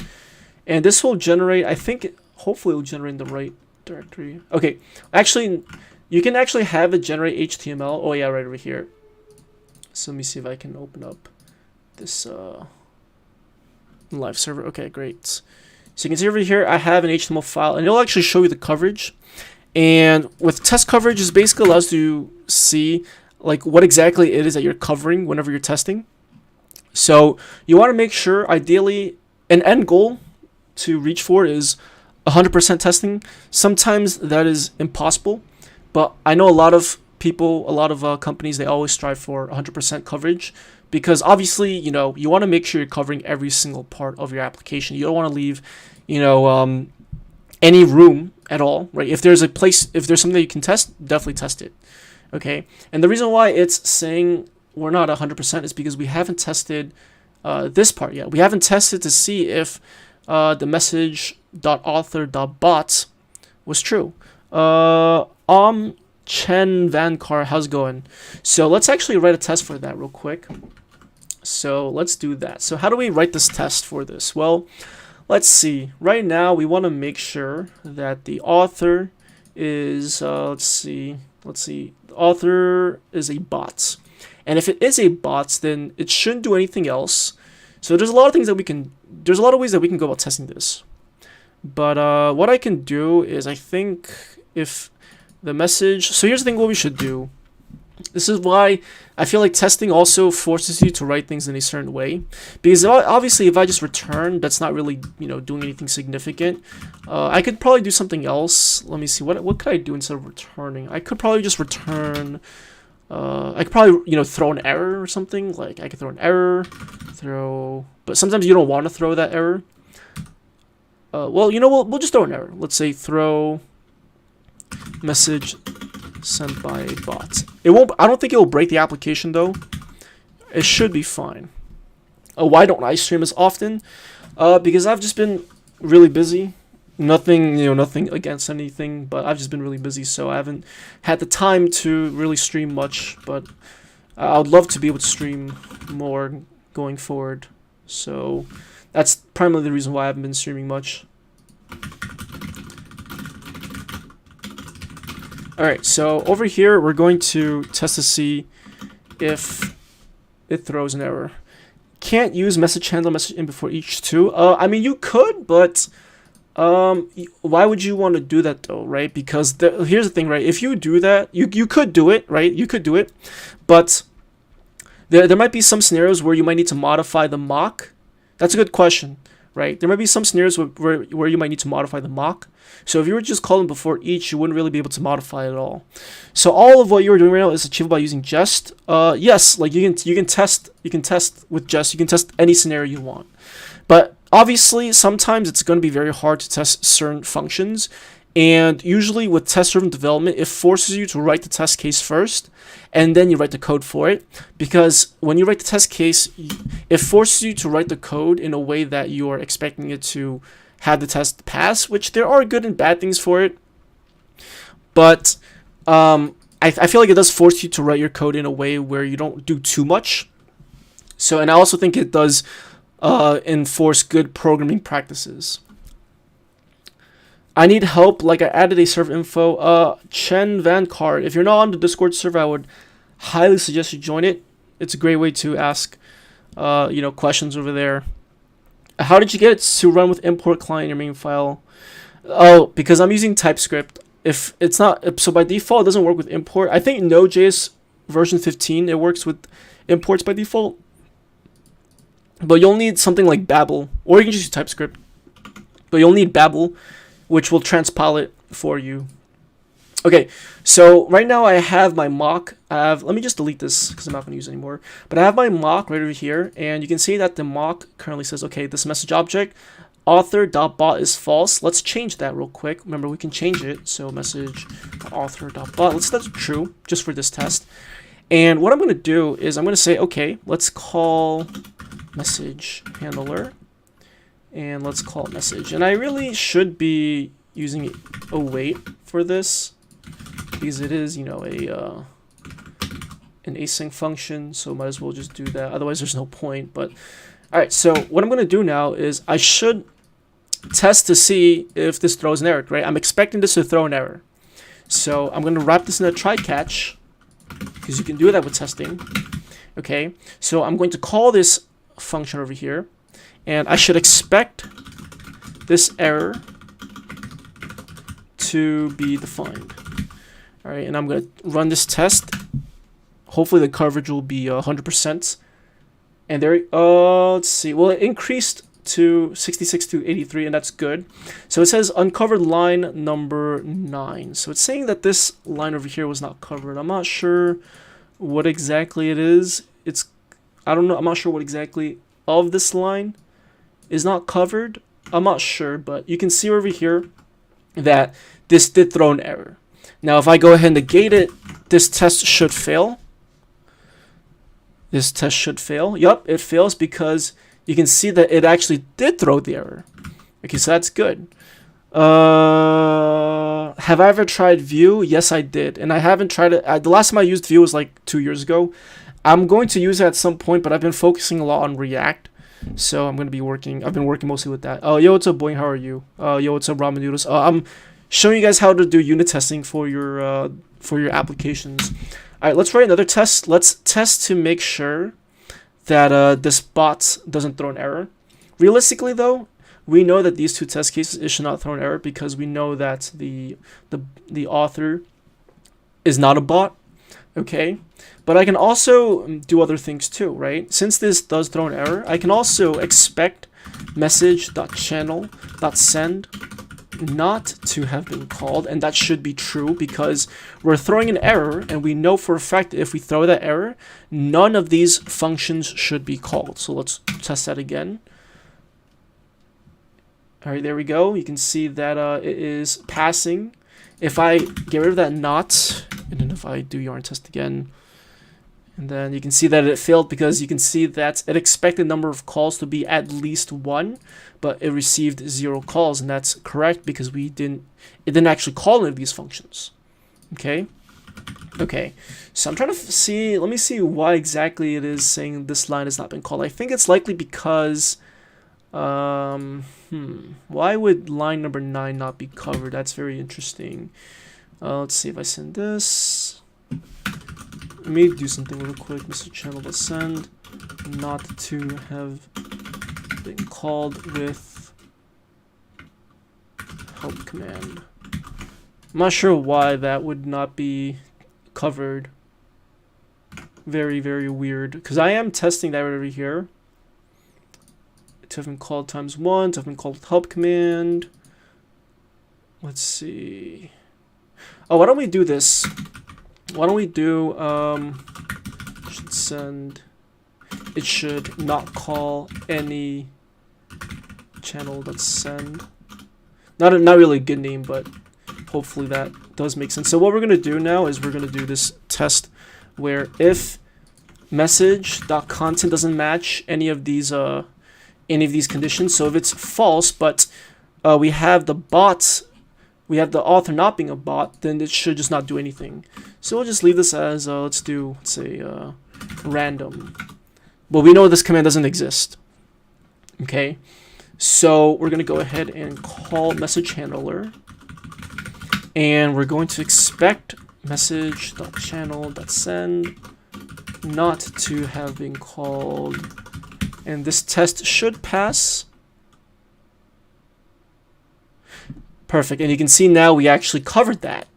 And this will generate, I think, hopefully it will generate in the right directory. Okay, actually, you can actually have it generate HTML. Oh yeah, right over here. So let me see if I can open up this live server. Okay, great. So you can see over here, I have an HTML file, and it'll actually show you the coverage. And with test coverage, it basically allows you to see like what exactly it is that you're covering whenever you're testing. So you want to make sure, ideally, an end goal to reach for is 100% testing. Sometimes that is impossible, but I know a lot of people, a lot of companies, they always strive for 100% coverage, because obviously, you know, you want to make sure you're covering every single part of your application. You don't want to leave, you know, any room at all, right? If there's a place, if there's something you can test, definitely test it. Okay, and the reason why it's saying we're not 100% is because we haven't tested this part yet. We haven't tested to see if the message.author.bot was true. Chen Vankar, how's it going? So let's actually write a test for that real quick. So let's do that. So how do we write this test for this? Well, let's see. Right now we want to make sure that the author is, let's see, the author is a bot. And if it is a bot, then it shouldn't do anything else. So there's a lot of things that we can, there's a lot of ways that we can go about testing this. But what I can do is, I think if the message. So here's the thing what we should do. This is why I feel like testing also forces you to write things in a certain way. Because obviously if I just return, that's not really, doing anything significant. I could probably do something else. Let me see, what could I do instead of returning? I could probably just return, I could probably, throw an error or something. Like I could throw an error, but sometimes you don't want to throw that error. Well, we'll just throw an error. Let's say throw message sent by a bot. It won't. I don't think it will break the application though. It should be fine. Why don't I stream as often? Because I've just been really busy. Nothing against anything, but I've just been really busy, so I haven't had the time to really stream much. But I would love to be able to stream more going forward. So that's primarily the reason why I haven't been streaming much. Alright, so over here we're going to test to see if it throws an error. Can't use message handler message in before each two. I mean you could, but why would you want to do that though, right? Because here's the thing, right? If you do that, you could do it, right? You could do it, but there might be some scenarios where you might need to modify the mock. That's a good question, right? There might be some scenarios where you might need to modify the mock. So if you were just calling before each, you wouldn't really be able to modify it at all. So all of what you were doing right now is achievable by using Jest. Yes, like you can test with Jest. You can test any scenario you want. But obviously, sometimes it's going to be very hard to test certain functions. And usually with test-driven development, it forces you to write the test case first, and then you write the code for it. Because when you write the test case, it forces you to write the code in a way that you are expecting it to have the test pass, which there are good and bad things for it. But I feel like it does force you to write your code in a way where you don't do too much. So, and I also think it does enforce good programming practices. I need help, like I added a server info. Chen Van Card, if you're not on the Discord server, I would highly suggest you join it. It's a great way to ask, questions over there. How did you get it to run with import client in your main file? Oh, because I'm using TypeScript. If it's not, so by default, it doesn't work with import. I think Node.js version 15, it works with imports by default. But you'll need something like Babel, or you can just use TypeScript. But you'll need Babel, which will transpile it for you. Okay, so right now I have my mock. Let me just delete this because I'm not going to use it anymore. But I have my mock right over here, and you can see that the mock currently says, okay, this message object, author.bot is false. Let's change that real quick. Remember, we can change it. So message author.bot. Let's set that to true just for this test. And what I'm going to do is I'm going to say, okay, let's call message handler. And let's call it message. And I really should be using await for this because it is, an async function. So might as well just do that. Otherwise, there's no point. But all right. So what I'm going to do now is I should test to see if this throws an error. Right? I'm expecting this to throw an error. So I'm going to wrap this in a try catch because you can do that with testing. Okay. So I'm going to call this function over here. And I should expect this error to be defined. All right, and I'm going to run this test. Hopefully the coverage will be 100%. And there, let's see. Well, it increased to 66 to 83, and that's good. So it says uncovered line number 9. So it's saying that this line over here was not covered. I'm not sure what exactly it is. I don't know. I'm not sure what exactly of this line is not covered. I'm not sure, but you can see over here that this did throw an error. Now, if I go ahead and negate it, this test should fail. This test should fail. Yup, it fails because you can see that it actually did throw the error. Okay, so that's good. Have I ever tried Vue? Yes, I did. And I haven't tried it. The last time I used Vue was like 2 years ago. I'm going to use it at some point, but I've been focusing a lot on React. So I'm going to be I've been working mostly with that. Oh, yo, what's up, boy? How are you? Yo, what's up, ramen noodles? I'm showing you guys how to do unit testing for your applications. All right, let's write another test. Let's test to make sure that this bot doesn't throw an error. Realistically, though, we know that these two test cases, it should not throw an error because we know that the author is not a bot, okay? But I can also do other things too, right? Since this does throw an error, I can also expect message.channel.send not to have been called, and that should be true because we're throwing an error, and we know for a fact that if we throw that error, none of these functions should be called. So let's test that again. All right, there we go. You can see that it is passing. If I get rid of that not, and then if I do yarn test again, and then you can see that it failed because you can see that it expected number of calls to be at least 1, but it received 0 calls, and that's correct because it didn't actually call any of these functions. Okay. So I'm trying to see. Let me see why exactly it is saying this line has not been called. I think it's likely because why would line number 9 not be covered? That's very interesting. Let's see if I send this. Let me do something real quick. Mr. Channel to send not to have been called with help command. I'm not sure why that would not be covered. Very, very weird. Because I am testing that right over here. To have been called ×1, to have been called with help command. Let's see. Oh, why don't we do this? Why don't we do should send, it should not call any channel.send. Not really a good name, but hopefully that does make sense. So what we're gonna do now is we're gonna do this test where if message.content doesn't match any of these conditions, so if it's false but we have the bots, we have the author not being a bot, then it should just not do anything. So we'll just leave this as, let's say, random. But we know this command doesn't exist. Okay, so we're going to go ahead and call message handler. And we're going to expect message.channel.send not to have been called. And this test should pass. Perfect, and you can see now we actually covered that.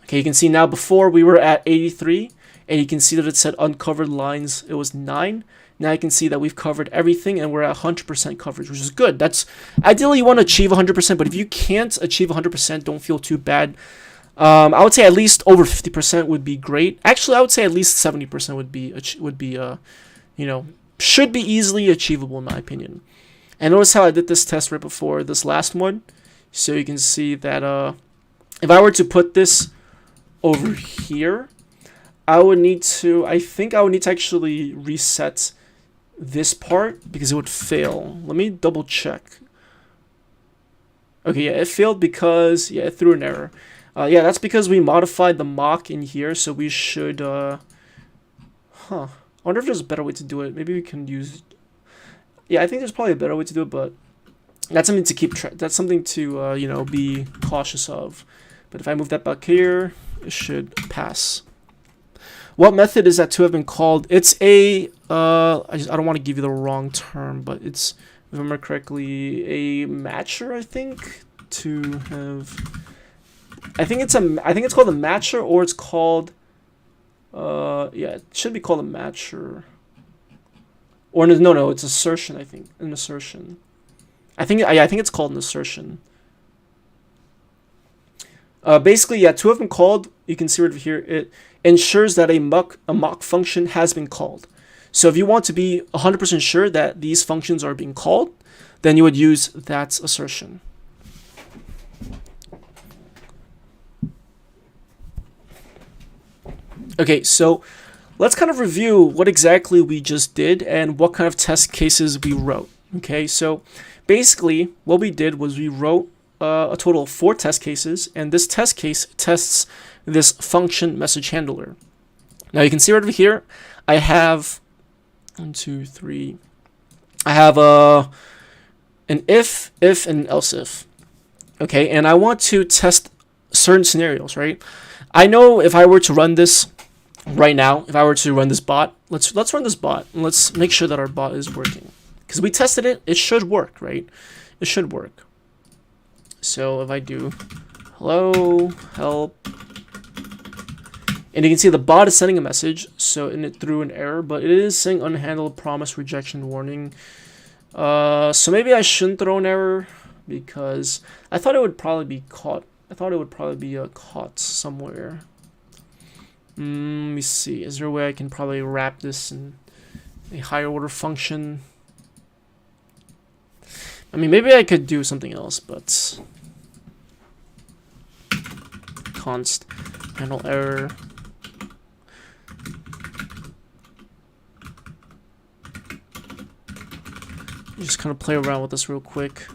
Okay, you can see now before we were at 83, and you can see that it said uncovered lines, it was 9. Now you can see that we've covered everything, and we're at 100% coverage, which is good. That's ideally you want to achieve 100%, but if you can't achieve 100%, don't feel too bad. I would say at least over 50% would be great. Actually, I would say at least 70% would be should be easily achievable in my opinion. And notice how I did this test right before this last one. So you can see that if I were to put this over here, I think I would need to actually reset this part because it would fail. Let me double check. Okay, yeah, it failed because, yeah, it threw an error. Yeah, that's because we modified the mock in here, so we should, I wonder if there's a better way to do it. Maybe we can use, yeah, I think there's probably a better way to do it, but that's something to keep track. That's something to be cautious of. But if I move that back here, it should pass. What method is that to have been called? It's a I don't want to give you the wrong term, but it's, if I remember correctly, a matcher. I think to have. I think it's called a matcher, or it's called. Yeah, it should be called a matcher. Or no, it's assertion. I think an assertion. I think it's called an assertion. Basically, yeah, to have been called, you can see right here, it ensures that a mock function has been called. So if you want to be 100% sure that these functions are being called, then you would use that assertion. Okay, so let's kind of review what exactly we just did and what kind of test cases we wrote. Okay, so basically what we did was we wrote a total of 4 test cases, and this test case tests this function message handler. Now you can see right over here, I have 1, 2, 3. I have an if, and an else if. Okay, and I want to test certain scenarios, right? I know if I were to run this right now, if I were to run this bot, let's run this bot and let's make sure that our bot is working, because we tested it. It should work, right? It should work. So if I do hello, help, And you can see the bot is sending a message, so and it threw an error, but it is saying unhandled promise rejection warning. So maybe I shouldn't throw an error because I thought it would probably be caught. I thought it would probably be caught somewhere. Let me see. Is there a way I can probably wrap this in a higher order function? I mean, maybe I could do something else, but const handle error. Just kind of play around with this real quick.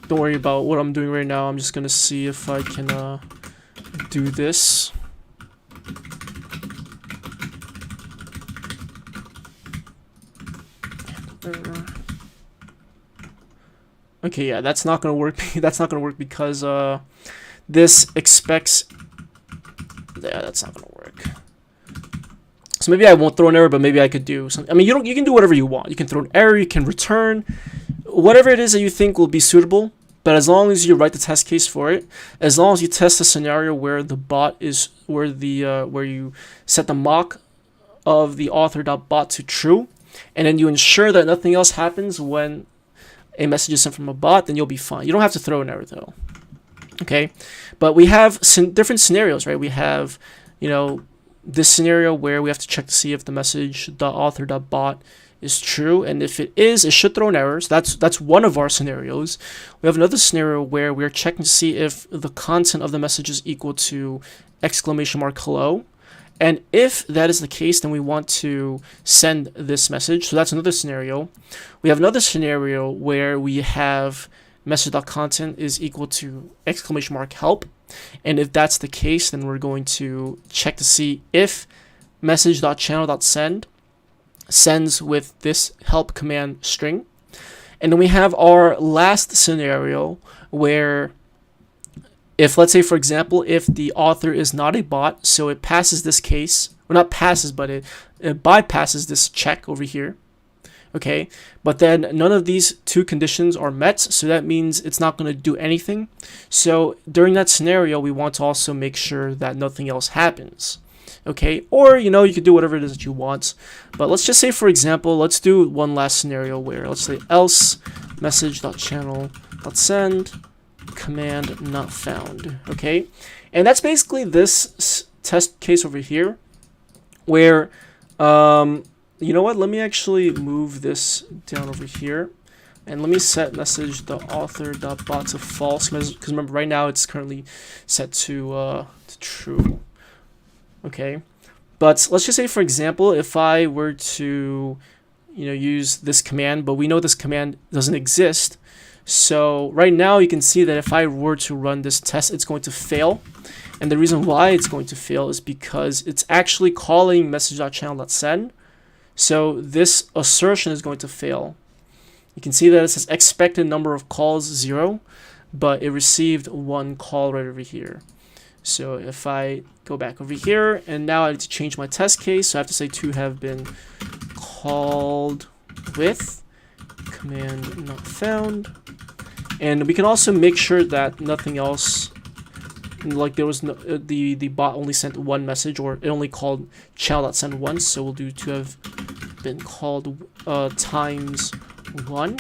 Don't worry about what I'm doing right now. I'm just gonna see if I can do this. Okay, yeah, that's not gonna work. That's not gonna work because this expects. Yeah, that's not gonna work. So maybe I won't throw an error, but maybe I could do something. I mean, you can do whatever you want. You can throw an error, you can return, whatever it is that you think will be suitable. But as long as you write the test case for it, as long as you test a scenario where the bot is where you set the mock of the author.bot to true, and then you ensure that nothing else happens when a message is sent from a bot, then you'll be fine. You don't have to throw an error though. Okay, but we have different scenarios, right? We have, this scenario where we have to check to see if the message.author.bot is true, and if it is, it should throw an error. So that's one of our scenarios. We have another scenario where we're checking to see if the content of the message is equal to !hello, and if that is the case, then we want to send this message. So that's another scenario. We have another scenario where we have message.content is equal to !help. And if that's the case, then we're going to check to see if message.channel.send sends with this help command string. And then we have our last scenario where if, let's say, for example, if the author is not a bot, so it passes this case, or not passes, but it bypasses this check over here. Okay, but then none of these two conditions are met, so that means it's not going to do anything. So during that scenario, we want to also make sure that nothing else happens. Okay, or you could do whatever it is that you want, but let's just say, for example, let's do one last scenario where let's say else message.channel.send command not found. Okay, and that's basically this test case over here where you know what? Let me actually move this down over here, and let me set message.author.bot to false, because remember right now it's currently set to true. Okay, but let's just say, for example, if I were to use this command, but we know this command doesn't exist. So right now you can see that if I were to run this test, it's going to fail. And the reason why it's going to fail is because it's actually calling message.channel.send. So this assertion is going to fail. You can see that it says expected number of calls 0, but it received 1 call right over here. So if I go back over here, and now I need to change my test case, so I have to say to have been called with command not found. And we can also make sure that nothing else, like there was no, the bot only sent one message, or it only called channel.send once, so we'll do to have been called times 1.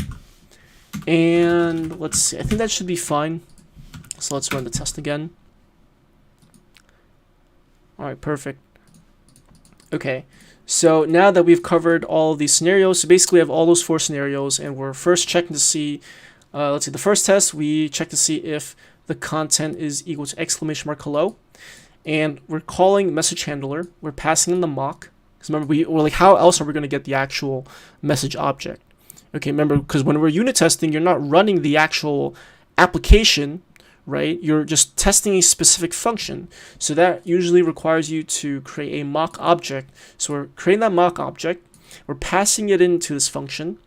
And let's see, I think that should be fine. So let's run the test again. Alright, perfect. Okay, so now that we've covered all of these scenarios, so basically we have all those 4 scenarios, and we're first checking to see, let's see, the first test, we check to see if the content is equal to !hello, and we're calling message handler, we're passing in the mock, because remember, we're like, how else are we going to get the actual message object? Okay, remember, because when we're unit testing, you're not running the actual application, right? You're just testing a specific function. So that usually requires you to create a mock object. So we're creating that mock object. We're passing it into this function.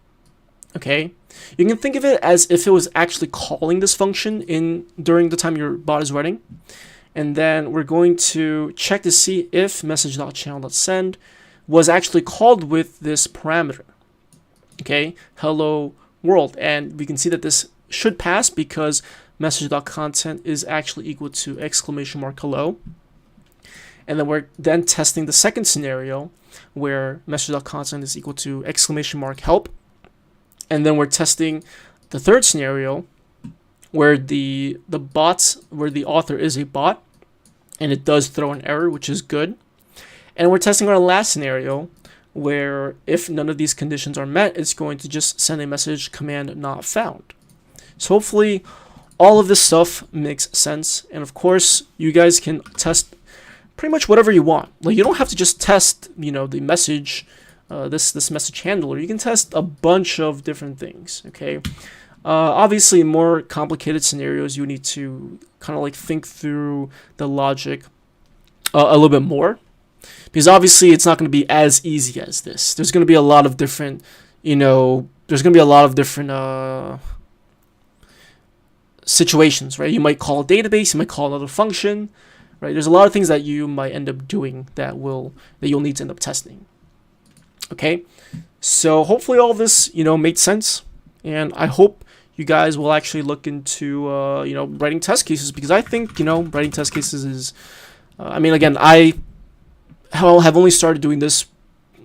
Okay. You can think of it as if it was actually calling this function during the time your bot is running. And then we're going to check to see if message.channel.send was actually called with this parameter. Okay. Hello world. And we can see that this should pass because message.content is actually equal to !hello. And then we're then testing the second scenario where message.content is equal to !help. And then we're testing the third scenario where the author is a bot and it does throw an error, which is good. And we're testing our last scenario where if none of these conditions are met, it's going to just send a message command not found. So hopefully all of this stuff makes sense. And of course, you guys can test pretty much whatever you want. Like, you don't have to just test, the message, this message handler. You can test a bunch of different things, okay? Obviously, in more complicated scenarios, you need to kind of like think through the logic a little bit more. Because obviously, it's not going to be as easy as this. There's going to be a lot of different, situations, right? You might call a database, you might call another function, right? There's a lot of things that you might end up doing that you'll need to end up testing. Okay, so hopefully all this made sense, and I hope you guys will actually look into writing test cases, because I think writing test cases is again, I have only started doing this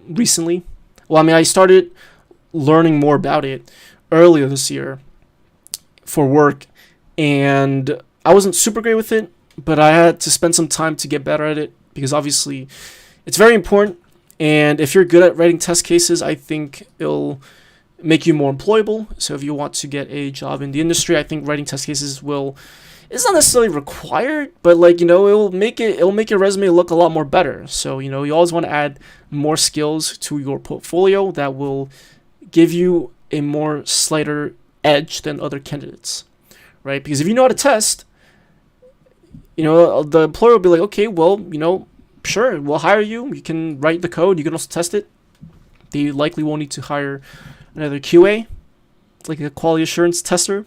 recently. Well, I started learning more about it earlier this year for work, and I wasn't super great with it, but I had to spend some time to get better at it, because obviously it's very important. And if you're good at writing test cases, I think it'll make you more employable. So if you want to get a job in the industry, I think writing test cases it's not necessarily required, but it'll make your resume look a lot more better. So you always want to add more skills to your portfolio that will give you a more slighter edge than other candidates, right? Because if you know how to test, the employer will be like, okay, well, sure, we'll hire you. You can write the code. You can also test it. They likely won't need to hire another QA, like a quality assurance tester.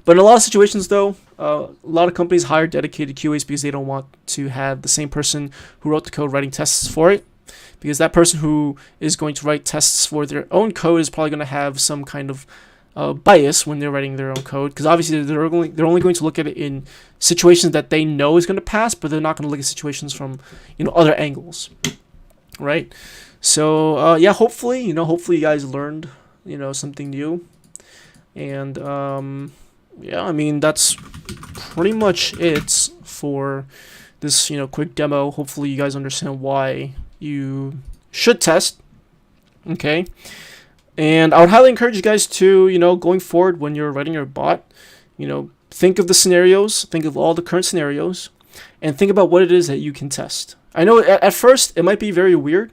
But in a lot of situations, though, a lot of companies hire dedicated QAs because they don't want to have the same person who wrote the code writing tests for it. Because that person who is going to write tests for their own code is probably going to have some kind of bias when they're writing their own code. Because obviously they're only going to look at it in situations that they know is going to pass, but they're not going to look at situations from other angles, right? So yeah, hopefully you guys learned something new, and yeah, that's pretty much it for this quick demo. Hopefully you guys understand why you should test, okay? And I would highly encourage you guys to going forward when you're writing your bot, think of the scenarios, think of all the current scenarios, and think about what it is that you can test. I know at first it might be very weird,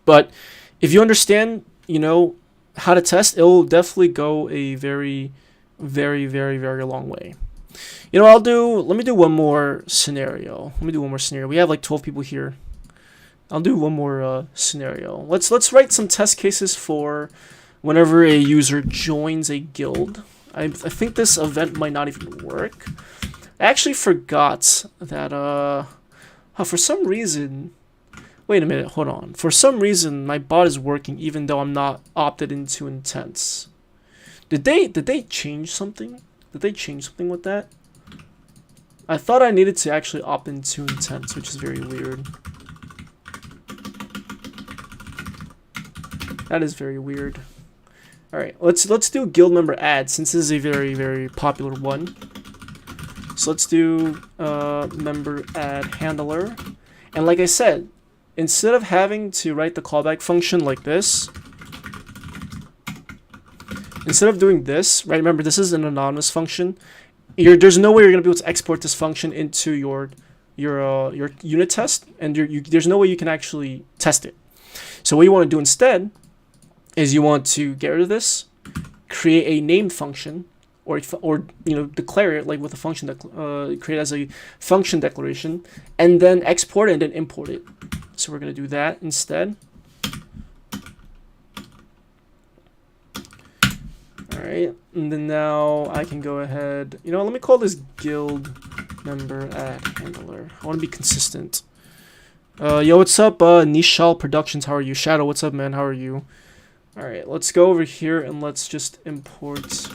but if you understand how to test, it will definitely go a very, very, very, very long way. Let me do one more scenario. We have like 12 people here. I'll do one more scenario. Let's write some test cases for whenever a user joins a guild. I think this event might not even work. I actually forgot that for some reason. Wait a minute, hold on. For some reason, my bot is working even though I'm not opted into Intense. Did they change something? Did they change something with that? I thought I needed to actually opt into Intense, which is very weird. That is very weird. All right, let's do guild member add, since this is a very, very popular one. So let's do member add handler, and like I said, instead of having to write the callback function like this, instead of doing this, right? Remember, this is an anonymous function. There's no way you're gonna be able to export this function into your unit test, and there's no way you can actually test it. So what you want to do instead is you want to get rid of this, create a named function, or declare it like with a function that create as a function declaration, and then export it and then import it. So we're gonna do that instead. All right, and then now I can go ahead. Let me call this guild member add handler. I want to be consistent. Yo, what's up, Nishal Productions? How are you? Shadow, what's up, man? How are you? All right, let's go over here and let's just import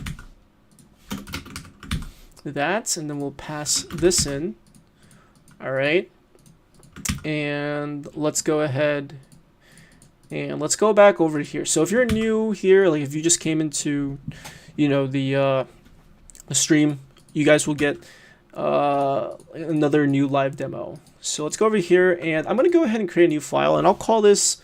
that, and then we'll pass this in. All right, and let's go ahead and let's go back over here. So if you're new here, like if you just came into, you know, the stream, you guys will get another new live demo. So let's go over here, and I'm gonna go ahead and create a new file, and I'll call this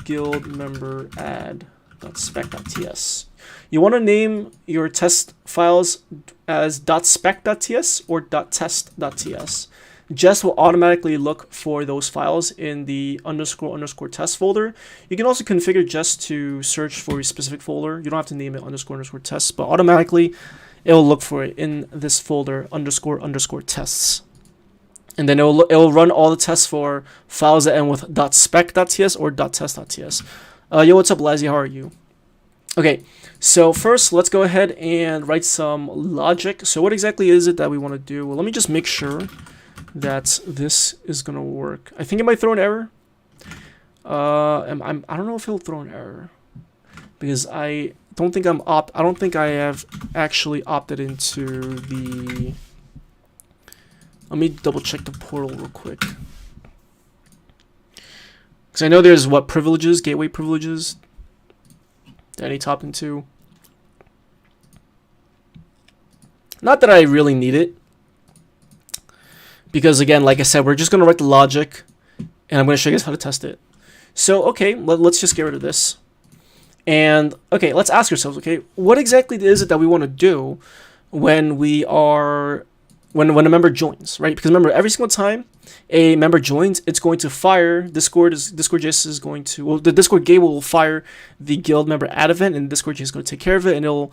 guild member add.spec.ts. You want to name your test files as .spec.ts or .test.ts. Jest will automatically look for those files in the __ test folder. You can also configure Jest to search for a specific folder. You don't have to name it __ tests, but automatically it will look for it in this folder __ tests. And then it will run all the tests for files that end with .spec.ts or .test.ts. Yo, what's up, Lazzy? How are you? Okay, so first let's go ahead and write some logic. So what exactly is it that we want to do? Well, let me just make sure that this is gonna work. I think it might throw an error. I don't know if it'll throw an error because I don't think I have actually opted into the. Let me double check the portal real quick. Because I know there's what privileges, gateway privileges that I need to opt into. Not that I really need it. Because again, like I said, we're just going to write the logic and I'm going to show you guys how to test it. So, okay, let's just get rid of this. And, okay, let's ask ourselves, okay, what exactly is it that we want to do when we are... when a member joins, right? Because remember, every single time a member joins, it's going to fire Discord.js is going to, well, the Discord gateway will fire the guild member add event, and Discord.js is going to take care of it, and it'll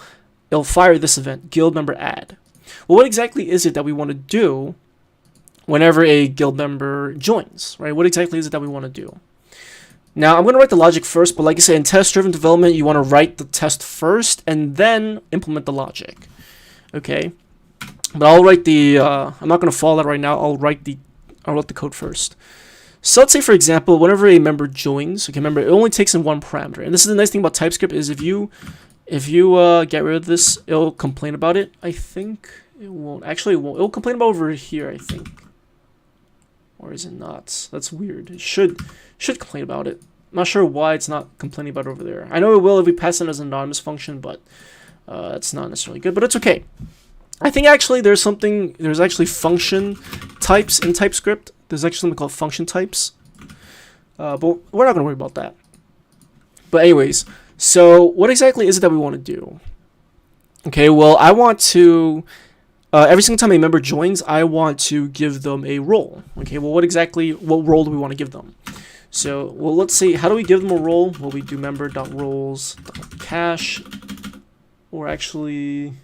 fire this event, guild member add. Well, what exactly is it that we want to do whenever a guild member joins, right? What exactly is it that we want to do? Now, I'm going to write the logic first, but like I said, in test-driven development, you want to write the test first and then implement the logic, okay? But I'll write the, I'm not going to follow that right now. I'll write the code first. So let's say, for example, whenever a member joins, okay, remember, it only takes in one parameter. And this is the nice thing about TypeScript is if you get rid of this, it'll complain about it. I think it won't. Actually, it won't. It'll complain about over here, I think. Or is it not? That's weird. It should complain about it. I'm not sure why it's not complaining about it over there. I know it will if we pass it as an anonymous function, but it's not necessarily good. But it's okay. I think actually there's actually function types in TypeScript. There's actually something called function types. But we're not going to worry about that. But anyways, so what exactly is it that we want to do? Okay, well, I want to, every single time a member joins, I want to give them a role. Okay, well, what role do we want to give them? So, well, let's see, how do we give them a role? Well, we do member.roles.cache, or actually...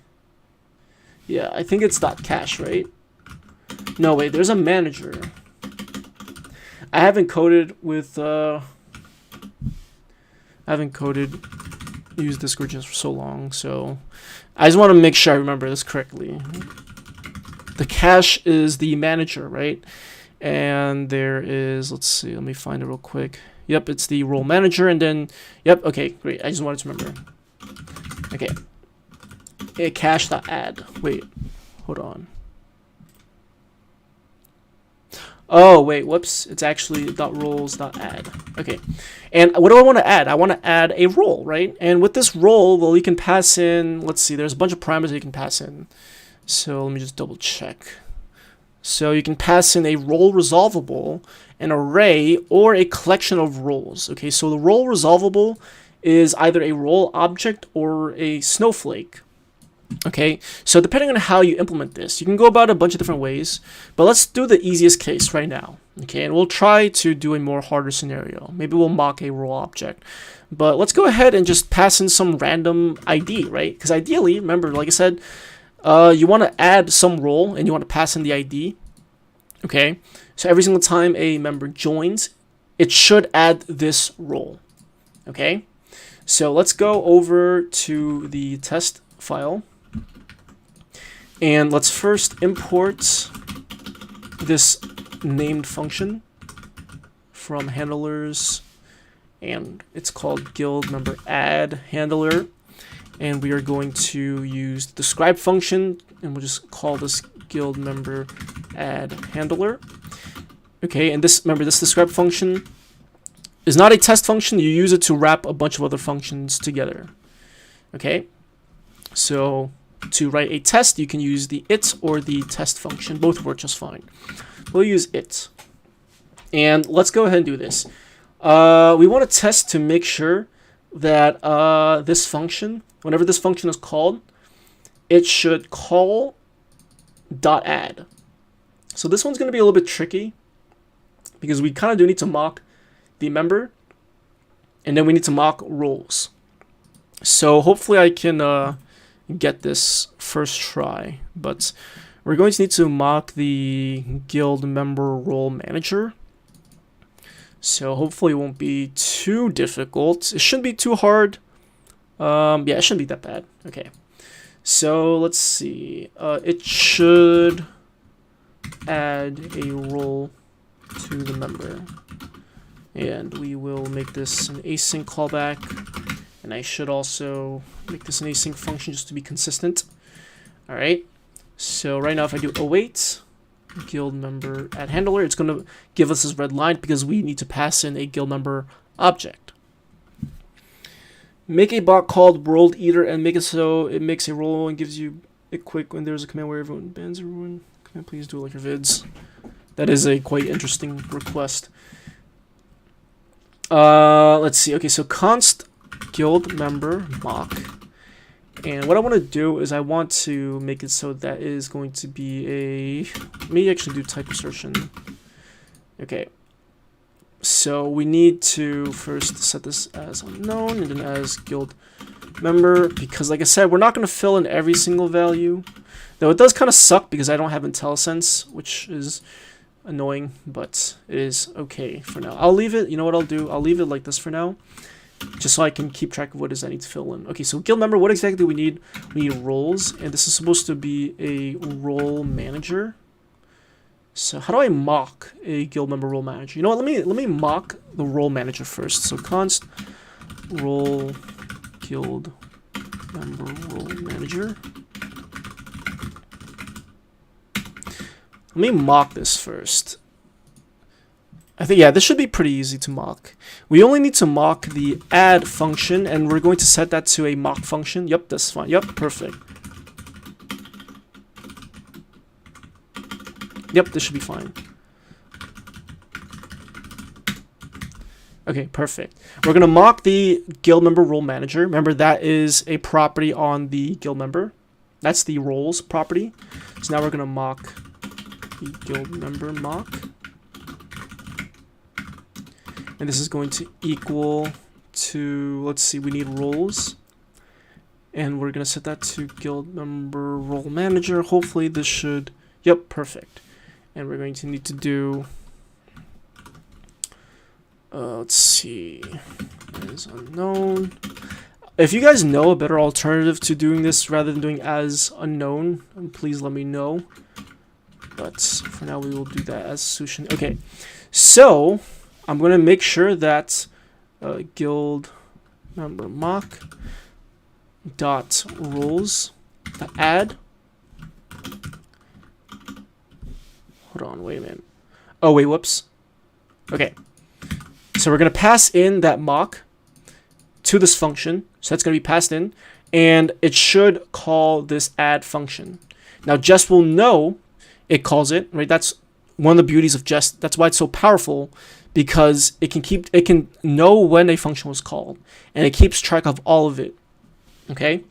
yeah, I think it's .cache, right? No, wait, there's a manager. I haven't coded with, used Discord just for so long, so I just want to make sure I remember this correctly. The cache is the manager, right? And there is, let's see, let me find it real quick. Yep, it's the role manager, and then, yep, okay, great, I just wanted to remember. Okay. A cache.add. Wait, hold on. Oh, wait, whoops. It's actually .roles.add. Okay. And what do I want to add? I want to add a role, right? And with this role, well, you can pass in, let's see, there's a bunch of parameters that you can pass in. So let me just double check. So you can pass in a role resolvable, an array, or a collection of roles. Okay, so the role resolvable is either a role object or a snowflake. Okay, so depending on how you implement this, you can go about a bunch of different ways, but let's do the easiest case right now. Okay, and we'll try to do a more harder scenario. Maybe we'll mock a role object, but let's go ahead and just pass in some random ID, right? Because ideally, remember, like I said, you want to add some role and you want to pass in the ID. Okay, so every single time a member joins, it should add this role. Okay, so let's go over to the test file. And let's first import this named function from handlers, and it's called guild member add handler, and we are going to use the describe function, and we'll just call this guild member add handler. Okay, and this, remember, this describe function is not a test function. You use it to wrap a bunch of other functions together. Okay, so to write a test, you can use the it or the test function. Both work just fine. We'll use it. And let's go ahead and do this. We want to test to make sure that this function, whenever this function is called, it should call .add. So this one's going to be a little bit tricky because we kind of do need to mock the member, and then we need to mock roles. So hopefully I can get this first try, but we're going to need to mock the guild member role manager. So hopefully it won't be too difficult. It shouldn't be too hard. Yeah, it shouldn't be that bad. Okay. So let's see. It should add a role to the member. And we will make this an async callback. And I should also make this an async function just to be consistent. All right. So right now if I do await guild member add handler, it's going to give us this red line because we need to pass in a guild member object. Make a bot called world eater and make it so it makes a role and gives you it quick when there's a command where everyone bans everyone. Can I please do it like your vids? That is a quite interesting request. Let's see. Okay, so const guild member mock. And what I want to do is I want to make it so that is going to be a... Let me actually do type assertion. Okay. So we need to first set this as unknown and then as guild member, because like I said, we're not going to fill in every single value. Though it does kind of suck because I don't have IntelliSense, which is annoying, but it is okay for now. I'll leave it, you know what I'll do? I'll leave it like this for now, just so I can keep track of what it is I need to fill in. Okay, so guild member, what exactly do we need? We need roles, and this is supposed to be a role manager. So how do I mock a guild member role manager? You know what, let me mock the role manager first. So const role guild member role manager. Let me mock this first. I think, yeah, this should be pretty easy to mock. We only need to mock the add function, and we're going to set that to a mock function. Yep, that's fine. Yep, perfect. Yep, this should be fine. Okay, perfect. We're going to mock the guild member role manager. Remember, that is a property on the guild member. That's the roles property. So now we're going to mock the guild member mock. And this is going to equal to, let's see, we need roles. And we're going to set that to guild member role manager. Hopefully this should, yep, perfect. And we're going to need to do, let's see, as unknown. If you guys know a better alternative to doing this rather than doing as unknown, please let me know. But for now, we will do that as solution. Okay, so I'm going to make sure that guild member mock dot roles dot add. Hold on, wait a minute. Oh, wait, whoops. Okay. So we're going to pass in that mock to this function. So that's going to be passed in. And it should call this add function. Now, Jest will know it calls it, right? That's one of the beauties of Jest. That's why it's so powerful, because it can know when a function was called, and it keeps track of all of it. Okay?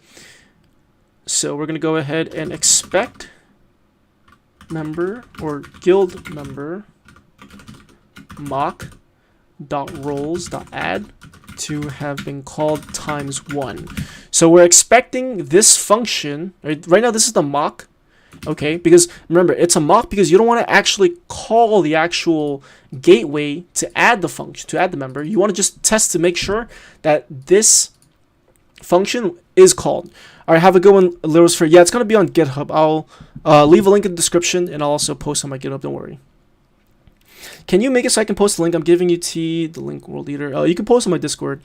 So we're going to go ahead and expect member or guild member mock dot roles dot add to have been called ×1. So we're expecting this function, right now this is the mock, okay, because remember it's a mock because you don't want to actually call the actual gateway to add the function, to add the member. You want to just test to make sure that this function is called. All right, have a good one, Lyrosphere. Yeah, it's going to be on GitHub. I'll leave a link in the description, and I'll also post on my GitHub, don't worry. Can you make it so I can post the link? I'm giving you the link, World Eater. You can post on my Discord.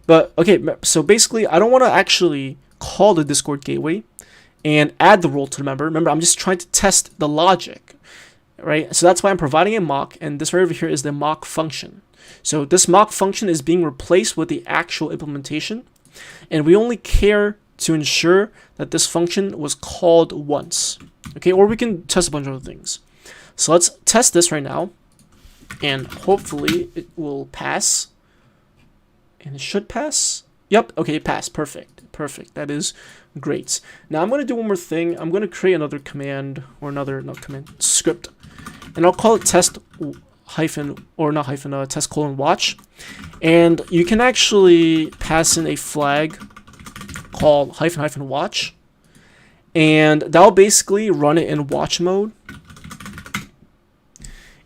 But, okay, so basically, I don't want to actually call the Discord gateway and add the role to the member. Remember, I'm just trying to test the logic. right? So that's why I'm providing a mock, and this right over here is the mock function. So this mock function is being replaced with the actual implementation, and we only care to ensure that this function was called once, okay? Or we can test a bunch of other things. So let's test this right now, and hopefully it will pass, and it should pass. Yep, okay, it passed, perfect, perfect, that is great. Now I'm going to do one more thing. I'm going to create another command, or another, not command, script, and I'll call it test test colon watch, and you can actually pass in a flag called hyphen watch, and that'll basically run it in watch mode.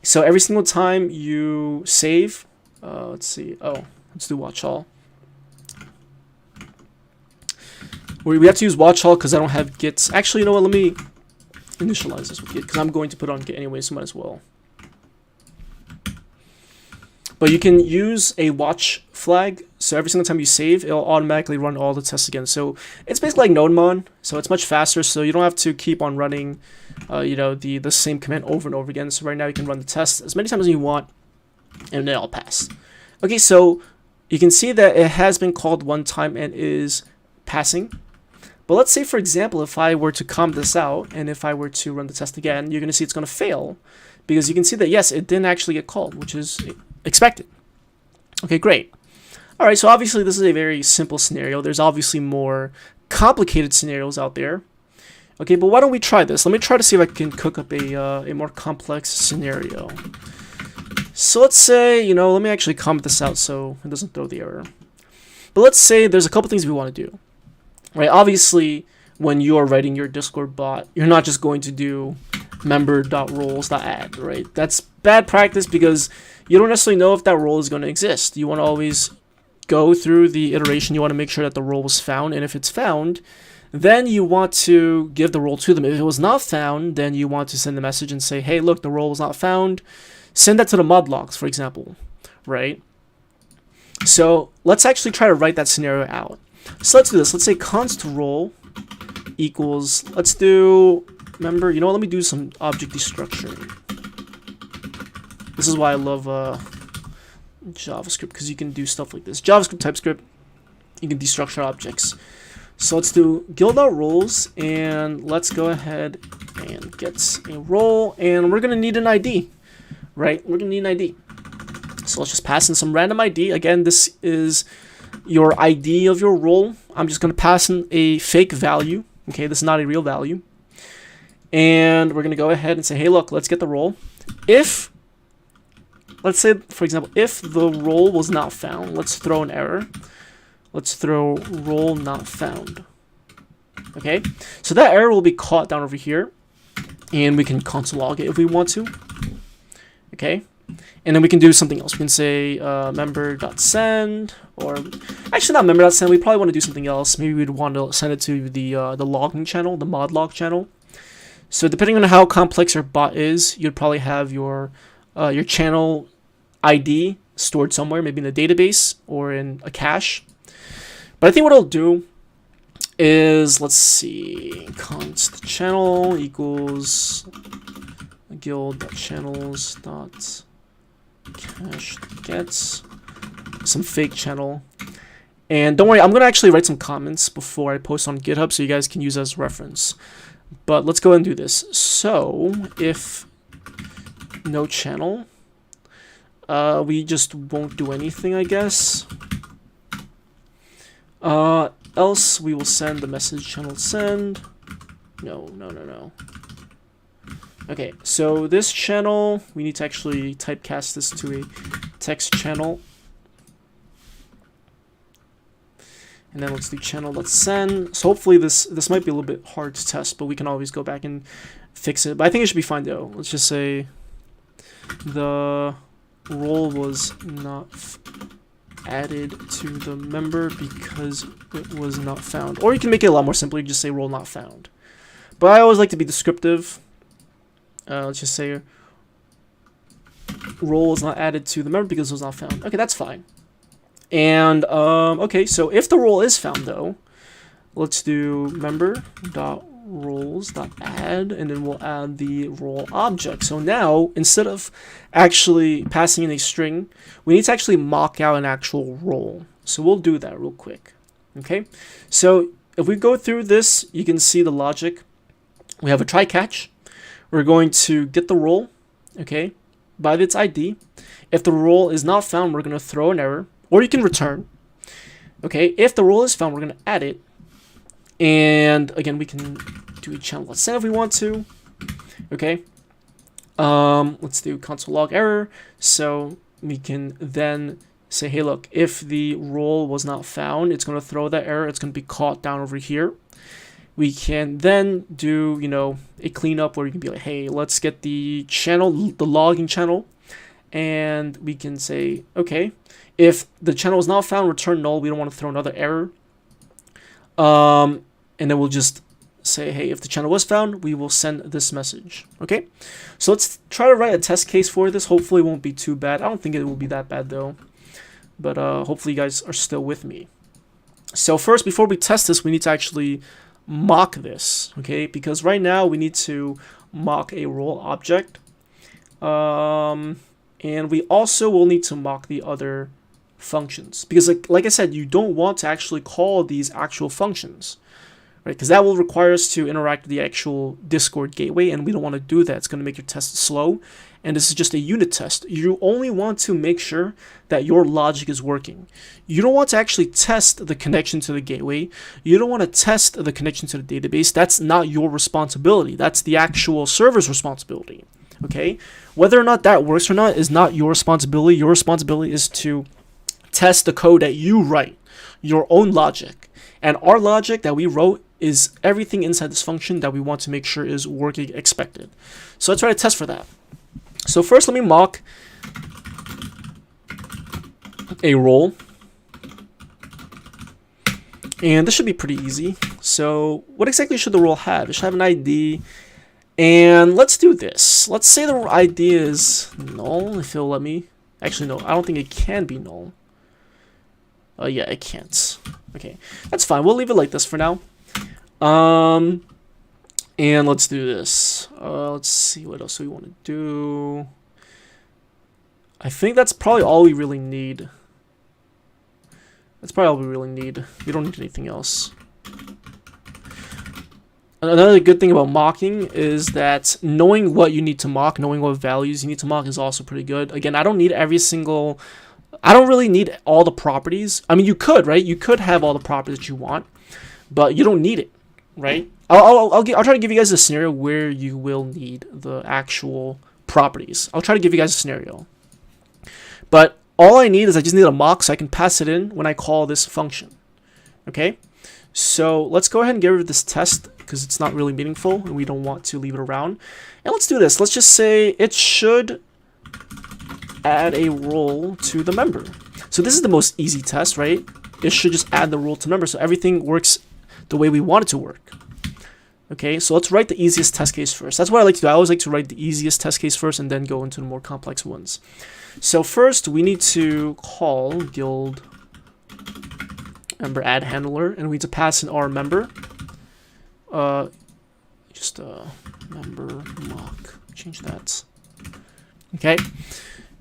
So every single time you save, let's see, let's do watch all. We have to use watch all because I don't have git. Actually, you know what, let me initialize this with git because I'm going to put it on git anyway, so might as well. But you can use a watch flag, so every single time you save, it'll automatically run all the tests again. So it's basically like nodemon, so it's much faster, so you don't have to keep on running the same command over and over again. So right now you can run the test as many times as you want, and then it'll pass. Okay, so you can see that it has been called one time and is passing. But let's say, for example, if I were to comment this out, and if I were to run the test again, you're going to see it's going to fail, because you can see that, yes, it didn't actually get called, which is expected. Okay, great. All right, so obviously this is a very simple scenario. There's obviously more complicated scenarios out there. Okay, but why don't we try this? Let me try to see if I can cook up a more complex scenario. So let's say, let me actually comment this out so it doesn't throw the error. But let's say there's a couple things we want to do. Right, obviously, when you are writing your Discord bot, you're not just going to do member.roles.add, right? That's bad practice because you don't necessarily know if that role is going to exist. You want to always go through the iteration. You want to make sure that the role was found, and if it's found, then you want to give the role to them. If it was not found, then you want to send a message and say, hey, look, the role was not found. Send that to the mod logs, for example, right? So let's actually try to write that scenario out. So let's do this. Let's say const role equals, let's do member, let me do some object destructuring. This is why I love JavaScript, because you can do stuff like this. JavaScript, TypeScript, you can destructure objects. So let's do guild.roles, and let's go ahead and get a role, and we're going to need an ID, right? We're going to need an ID. So let's just pass in some random ID. Again, this is your ID of your role. I'm just going to pass in a fake value. Okay, this is not a real value. And we're going to go ahead and say, hey, look, let's get the role. If, let's say, for example, if the role was not found, let's throw an error. Let's throw role not found. Okay, so that error will be caught down over here. And we can console log it if we want to. Okay. And then we can do something else. We can say member.send, or actually not member.send. We probably want to do something else. Maybe we'd want to send it to the logging channel, the mod log channel. So depending on how complex your bot is, you'd probably have your channel ID stored somewhere, maybe in a database or in a cache. But I think what I'll do is, let's see, const channel equals guild.channels.cache gets some fake channel. And don't worry, I'm going to actually write some comments before I post on GitHub so you guys can use as reference. But let's go ahead and do this. So if no channel, we just won't do anything, I guess. Else we will send the message channel send. No. Okay, so this channel, we need to actually typecast this to a text channel. And then let's do channel.send. So hopefully this might be a little bit hard to test, but we can always go back and fix it. But I think it should be fine though. Let's just say the role was not added to the member because it was not found. Or you can make it a lot more simple. You just say role not found. But I always like to be descriptive. Let's just say role was not added to the member because it was not found. Okay, that's fine. And okay, so if the role is found though, let's do member.role.add. roles.add, and then we'll add the role object. So now, instead of actually passing in a string, we need to actually mock out an actual role. So we'll do that real quick. Okay, so if we go through this, you can see the logic. We have a try catch. We're going to get the role, okay, by its ID. If the role is not found, we're going to throw an error, or you can return. Okay, if the role is found, we're going to add it. And again, we can do a channel send if we want to. Okay, let's do console log error. So we can then say, hey, look, if the role was not found, it's going to throw that error. It's going to be caught down over here. We can then do, you know, a cleanup where you can be like, hey, let's get the channel, the logging channel. And we can say, okay, if the channel is not found, return null. We don't want to throw another error. And then we'll just say, hey, if the channel was found, we will send this message. Okay, so let's try to write a test case for this. Hopefully it won't be too bad. I don't think it will be that bad though. But hopefully you guys are still with me. So first, before we test this, we need to actually mock this, okay? Because right now we need to mock a role object. And we also will need to mock the other functions. Because like I said, you don't want to actually call these actual functions, right? Because that will require us to interact with the actual Discord gateway, and we don't want to do that. It's going to make your test slow. And this is just a unit test. You only want to make sure that your logic is working. You don't want to actually test the connection to the gateway. You don't want to test the connection to the database. That's not your responsibility. That's the actual server's responsibility. Okay? Whether or not that works or not is not your responsibility. Your responsibility is to test the code that you write, your own logic. And our logic that we wrote is everything inside this function that we want to make sure is working expected. So let's try to test for that. So first, let me mock a role. And this should be pretty easy. So what exactly should the role have? It should have an ID. And let's do this. Let's say the ID is null, if it'll let me. Actually, no, I don't think it can be null. Yeah, it can't. Okay, that's fine. We'll leave it like this for now. And let's do this. Let's see what else we want to do. I think that's probably all we really need. That's probably all we really need. We don't need anything else. Another good thing about mocking is that knowing what you need to mock, knowing what values you need to mock is also pretty good. Again, I don't need every single... I don't really need all the properties. I mean, you could, right? You could have all the properties that you want, but you don't need it, right? I'll try to give you guys a scenario where you will need the actual properties. I'll try to give you guys a scenario. But all I need is I just need a mock so I can pass it in when I call this function. Okay? So let's go ahead and get rid of this test because it's not really meaningful and we don't want to leave it around. And let's do this. Let's just say it should add a role to the member. So this is the most easy test, right? It should just add the role to member so everything works the way we want it to work. Okay, so let's write the easiest test case first. That's what I like to do. I always like to write the easiest test case first and then go into the more complex ones. So first, we need to call guild member add handler, and we need to pass in our member. Member mock. Change that. Okay,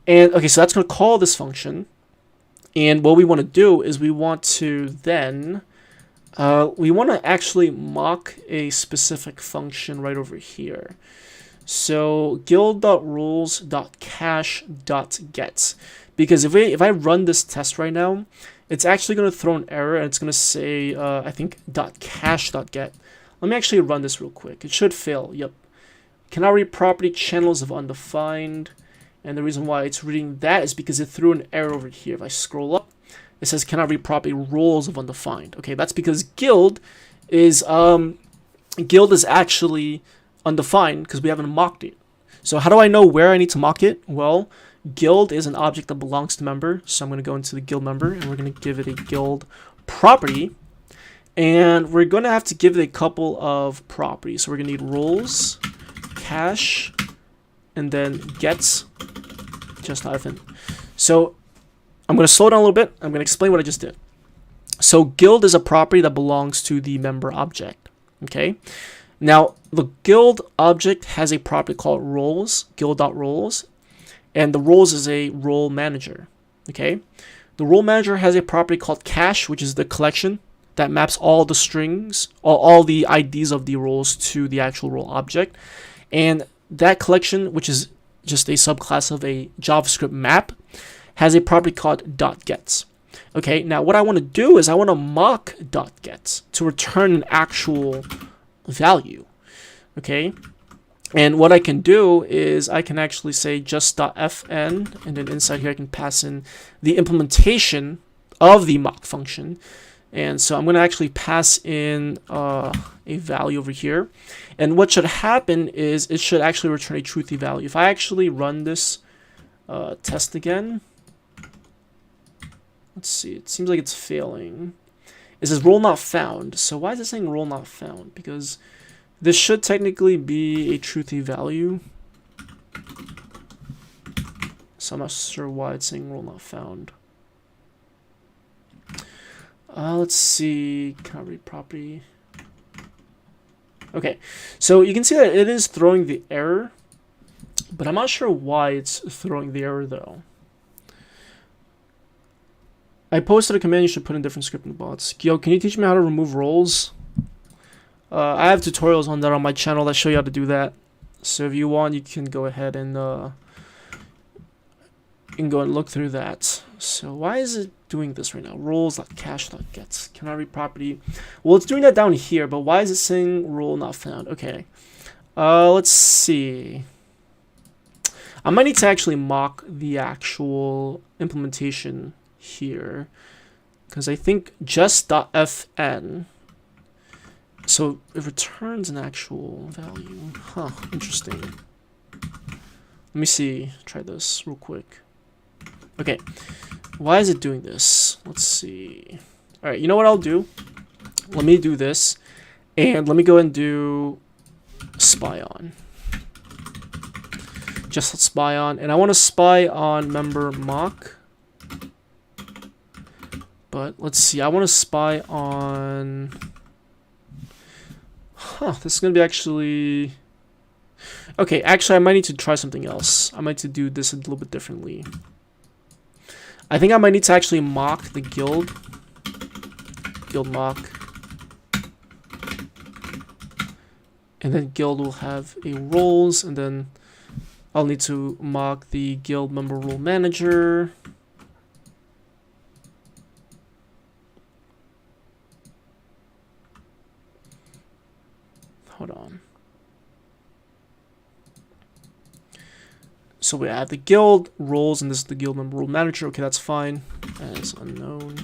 and okay, so that's going to call this function. And what we want to do is we want to then we want to actually mock a specific function right over here. So guild.rules.cache.get, because if I run this test right now, it's actually going to throw an error and it's going to say I think .cache.get. Let me actually run this real quick. It should fail. Yep. Cannot read property channels of undefined, and the reason why it's reading that is because it threw an error over here. If I scroll up, it says cannot read property roles of undefined. Okay, that's because guild is actually undefined because we haven't mocked it. So how do I know where I need to mock it? Well, guild is an object that belongs to member. So I'm going to go into the guild member and we're going to give it a guild property. And we're going to have to give it a couple of properties. So we're going to need roles, cache, and then gets just hyphen. So I'm going to slow down a little bit. I'm going to explain what I just did. So guild is a property that belongs to the member object. Okay. Now, the guild object has a property called roles, guild.roles, and the roles is a role manager. Okay, the role manager has a property called cache, which is the collection that maps all the strings, all the IDs of the roles to the actual role object. And that collection, which is just a subclass of a JavaScript map, has a property called .gets. Okay, now what I want to do is I want to mock .gets to return an actual value. Okay, and what I can do is I can actually say just.fn, and then inside here I can pass in the implementation of the mock function. And so I'm going to actually pass in a value over here. And what should happen is it should actually return a truthy value. If I actually run this test again, let's see, it seems like it's failing. It says role not found. So why is it saying role not found? Because this should technically be a truthy value. So I'm not sure why it's saying role not found. Let's see, can I read property? Okay, so you can see that it is throwing the error, but I'm not sure why it's throwing the error though. I posted a command you should put in different scripting bots. Yo, can you teach me how to remove roles? I have tutorials on that on my channel that show you how to do that. So if you want, you can go ahead and look through that. So why is it doing this right now? Roles.cache.gets. Can I read property? Well, it's doing that down here, but why is it saying role not found? Okay. Let's see. I might need to actually mock the actual implementation here, because I think just.fn, so it returns an actual value. Huh, interesting. Let me see, try this real quick. Okay, why is it doing this? Let's see. All right, you know what I'll do? Let me do this, and let me go and do spy on. Just spy on, and I want to spy on member mock. But let's see, I want to spy on... Huh, this is going to be actually... Okay, actually, I might need to try something else. I might need to do this a little bit differently. I think I might need to actually mock the guild. Guild mock. And then guild will have a roles, and then I'll need to mock the guild member role manager. Hold on. So we have the guild roles, and this is the guild member role manager. Okay, that's fine. As unknown.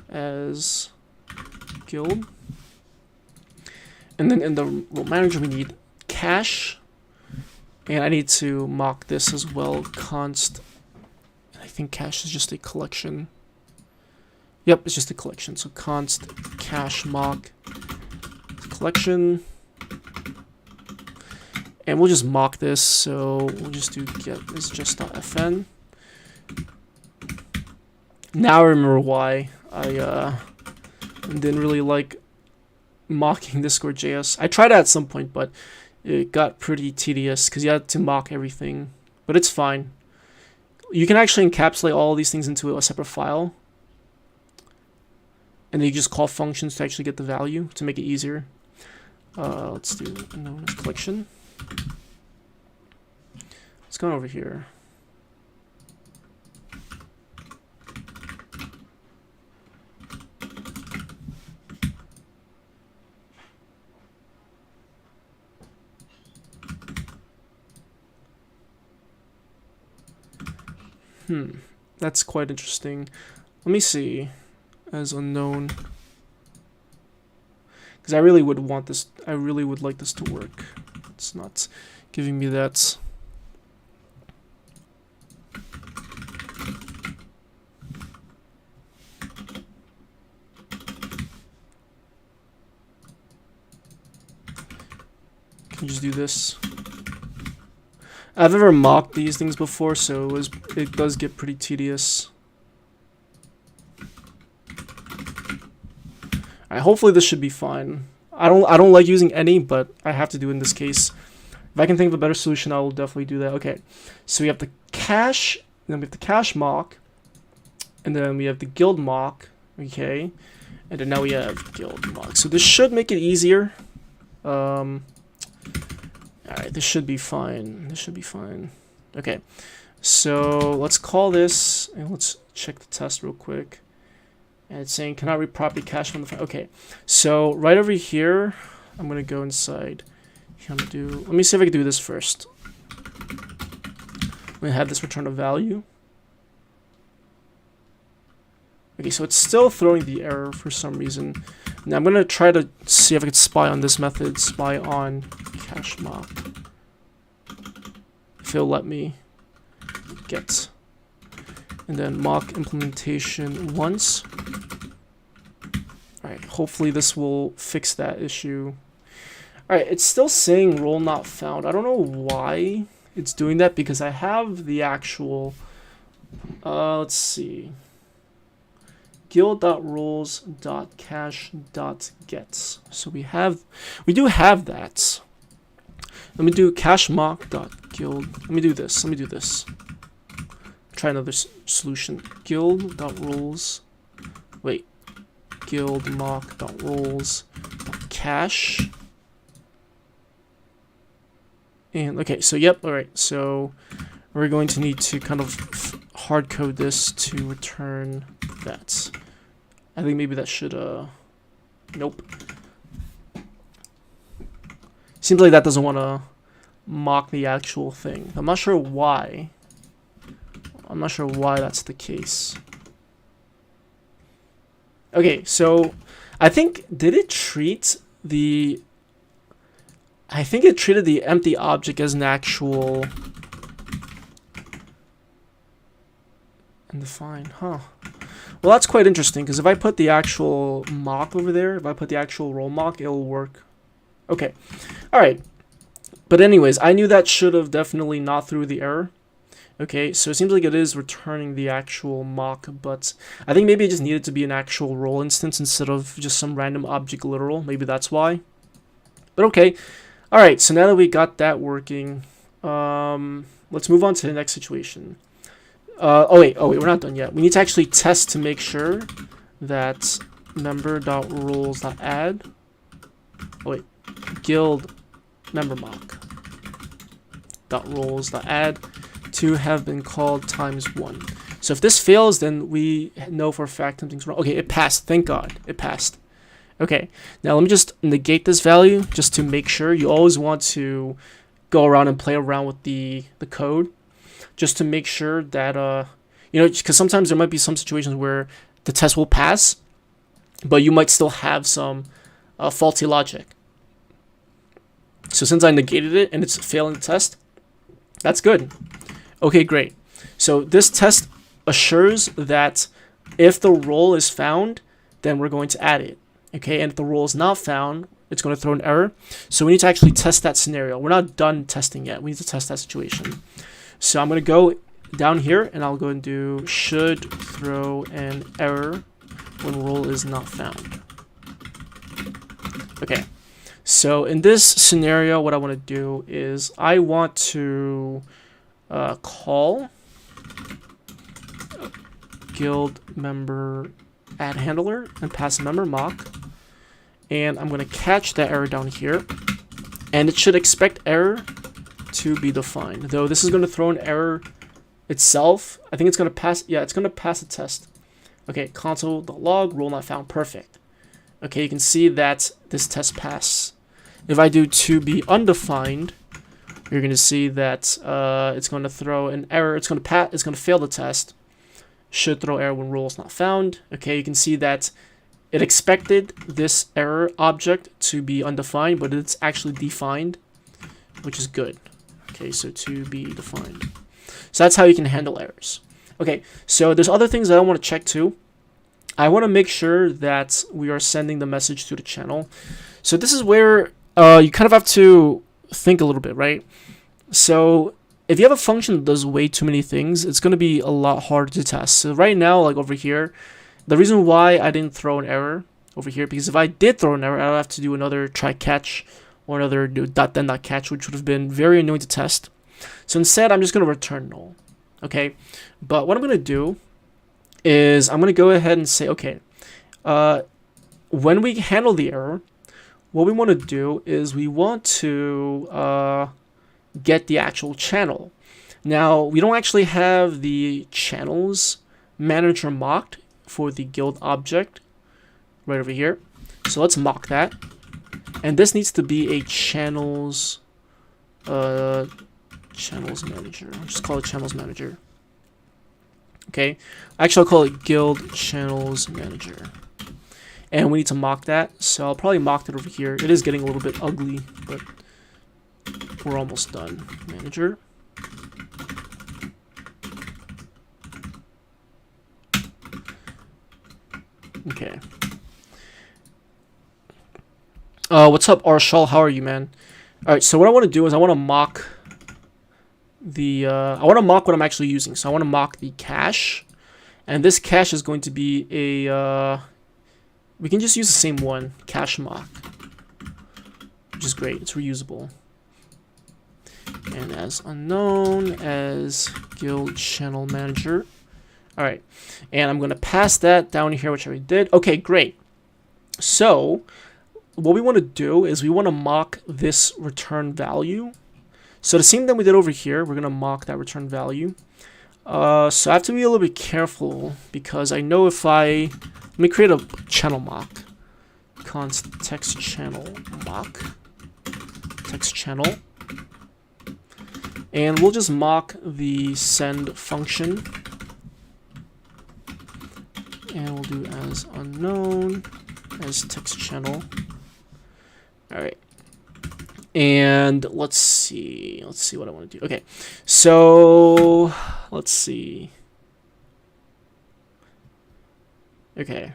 As guild. And then in the role manager we need cache. And I need to mock this as well. Const. I think cache is just a collection. Yep, it's just a collection. So const cache mock collection. And we'll just mock this. So we'll just do get is just.fn. Now I remember why I didn't really like mocking Discord.js. I tried it at some point, but it got pretty tedious because you had to mock everything. But it's fine. You can actually encapsulate all these things into a separate file. And then you just call functions to actually get the value to make it easier. Let's do known as collection. Let's go over here. That's quite interesting. Let me see. As unknown, because I really would want this. I really would like this to work. It's not giving me that. Can you just do this? I've never mocked these things before, so it does get pretty tedious. Alright, hopefully this should be fine. I don't like using any, but I have to do it in this case. If I can think of a better solution, I will definitely do that. Okay, so we have the cache, then we have the cache mock, and then we have the guild mock. Okay, and then now we have guild mock. So this should make it easier. Alright, this should be fine. This should be fine. Okay, so let's call this, and let's check the test real quick. And it's saying cannot read property cache from the file. Okay, so right over here, I'm gonna go inside. Let me see if I can do this first. I'm gonna have this return a value. Okay, so it's still throwing the error for some reason. Now I'm gonna try to see if I can spy on this method, spy on cache mock. If it'll let me get. And then mock implementation once. Alright, hopefully this will fix that issue. Alright, it's still saying role not found. I don't know why it's doing that because I have the actual, let's see, guild.roles.cache.gets. So we do have that. Let me do cache mock.guild. Let me do this. Try another solution. Guild.roles. Wait. Guild mock.roles.cache. And okay, so yep, alright. So we're going to need to kind of hard code this to return that. I think maybe that should nope. Seems like that doesn't want to mock the actual thing. I'm not sure why. I'm not sure why that's the case. Okay, so I think it treated the empty object as an actual undefined, huh? Well, that's quite interesting because if I put the actual mock over there, if I put the actual role mock, it'll work. Okay, all right. But anyways, I knew that should have definitely not threw the error. Okay, so it seems like it is returning the actual mock, but I think maybe it just needed to be an actual role instance instead of just some random object literal. Maybe that's why. But okay. All right, so now that we got that working, let's move on to the next situation. Oh wait, we're not done yet. We need to actually test to make sure that member.roles.add. Oh wait, guild member mock.roles.add to have been called ×1. So if this fails, then we know for a fact something's wrong. Okay, it passed. Thank God, it passed. Okay, now let me just negate this value just to make sure. You always want to go around and play around with the code just to make sure that, you know, because sometimes there might be some situations where the test will pass, but you might still have some faulty logic. So since I negated it and it's failing the test, that's good. Okay, great. So this test assures that if the role is found, then we're going to add it. Okay, and if the role is not found, it's going to throw an error. So we need to actually test that scenario. We're not done testing yet. We need to test that situation. So I'm going to go down here and I'll go and do should throw an error when role is not found. Okay, so in this scenario, what I want to do is I want to call guild member add handler and pass member mock, and I'm going to catch that error down here, and it should expect error to be defined, though this is going to throw an error itself. I think it's going to pass. Yeah, it's going to pass a test. Okay, console.log role not found. Perfect. Okay, you can see that this test passed. If I do to be undefined, you're going to see that it's going to throw an error. It's going to fail the test. Should throw error when role is not found. Okay, you can see that it expected this error object to be undefined, but it's actually defined, which is good. Okay, so to be defined. So that's how you can handle errors. Okay, so there's other things that I want to check too. I want to make sure that we are sending the message to the channel. So this is where you kind of have to think a little bit, right? So if you have a function that does way too many things, it's going to be a lot harder to test. So right now, like over here, the reason why I didn't throw an error over here, because if I did throw an error, I would have to do another try catch or another do dot then dot catch, which would have been very annoying to test. So instead, I'm just going to return null. Okay, but what I'm going to do is I'm going to go ahead and say, okay, when we handle the error, what we want to do is we want to get the actual channel. Now, we don't actually have the channels manager mocked for the guild object right over here. So let's mock that. And this needs to be a channels manager. I'll just call it channels manager. Okay. Actually, I'll call it guild channels manager. And we need to mock that. So I'll probably mock it over here. It is getting a little bit ugly, but we're almost done. Manager. Okay. What's up, Arshal? How are you, man? Alright, so what I want to do is I want to mock the I want to mock what I'm actually using. So I want to mock the cache. And this cache is going to be a we can just use the same one, cache mock. Which is great, it's reusable. And as unknown as guild channel manager. Alright, and I'm going to pass that down here, which I already did. Okay, great. So, what we want to do is we want to mock this return value. So the same thing we did over here, we're going to mock that return value. So I have to be a little bit careful, because I know if I... Let me create a channel mock. Const text channel mock. Text channel. And we'll just mock the send function. And we'll do as unknown as text channel. Alright. And let's see what I want to do. Okay, so let's see. Okay.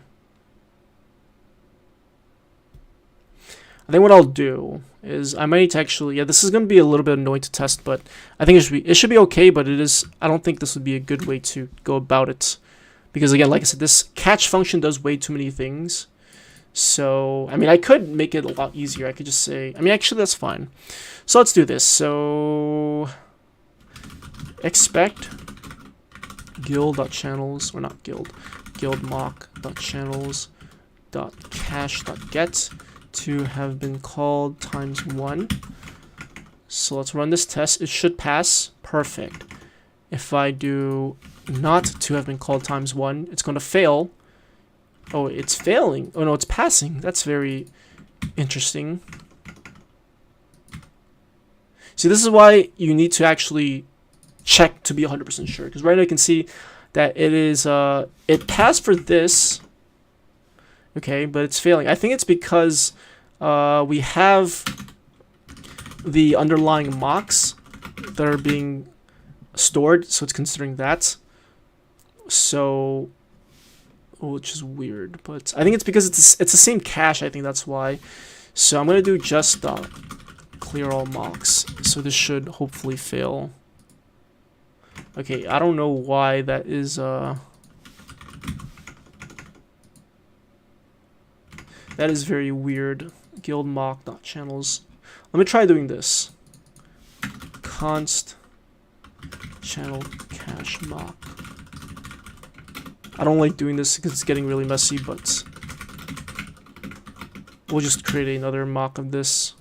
I think what I'll do is I might need to actually, yeah, this is going to be a little bit annoying to test, but I think it should be okay, but I don't think this would be a good way to go about it. Because again, like I said, this catch function does way too many things. So, I mean, I could make it a lot easier. I could just say, I mean, actually, that's fine. So let's do this. So, expect guild.channels, or not guild, guildmock.channels.cache.get to have been called ×1. So let's run this test. It should pass. Perfect. If I do not to have been called ×1, it's going to fail. Oh, it's failing. Oh, no, it's passing. That's very interesting. See, this is why you need to actually check to be 100% sure. Because right now you can see that it is, it passed for this. Okay, but it's failing. I think it's because we have the underlying mocks that are being stored. So it's considering that. So... which is weird, but I think it's because it's the same cache. I think that's why. So I'm gonna do just clear all mocks. So this should hopefully fail. Okay, I don't know why that is. That is very weird. Guild mock.channels. Let me try doing this. Const channel cache mock. I don't like doing this because it's getting really messy, but we'll just create another mock of this.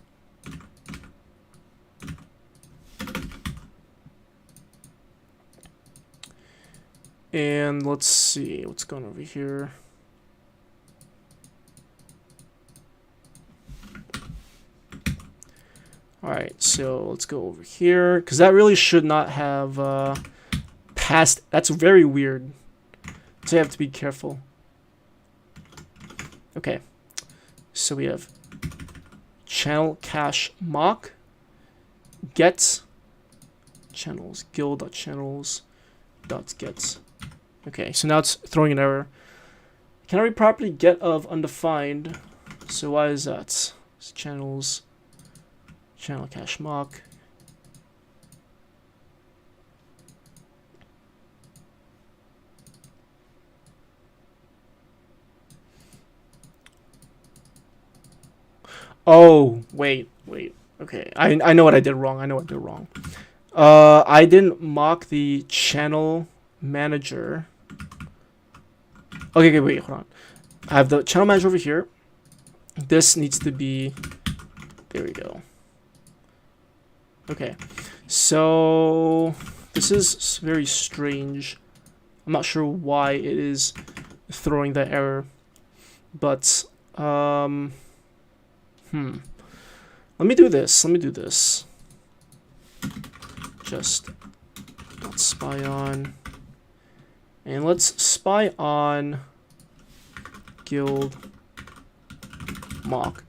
And let's see what's going over here. Alright, so let's go over here, because that really should not have passed. That's very weird. So you have to be careful. Okay. So we have channel cache mock get channels guild.channels.get. Okay, so now it's throwing an error. Can I read properly get of undefined? So why is that? So channels channel cache mock. Oh, wait. Okay, I know what I did wrong. I didn't mock the channel manager. Okay, wait, hold on. I have the channel manager over here. This needs to be, there we go. Okay, so this is very strange. I'm not sure why it is throwing that error, but let me do this. Just spy on, and let's spy on guild mock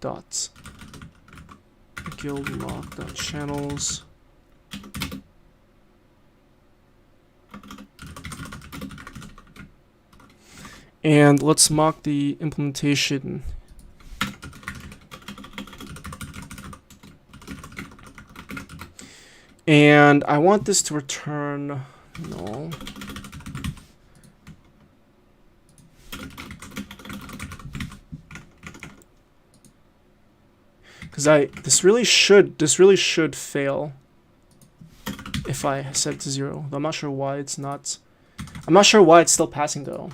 channels. And let's mock the implementation. And I want this to return null. Because this really should fail if I set it to 0. Though I'm not sure why it's not. I'm not sure why it's still passing though.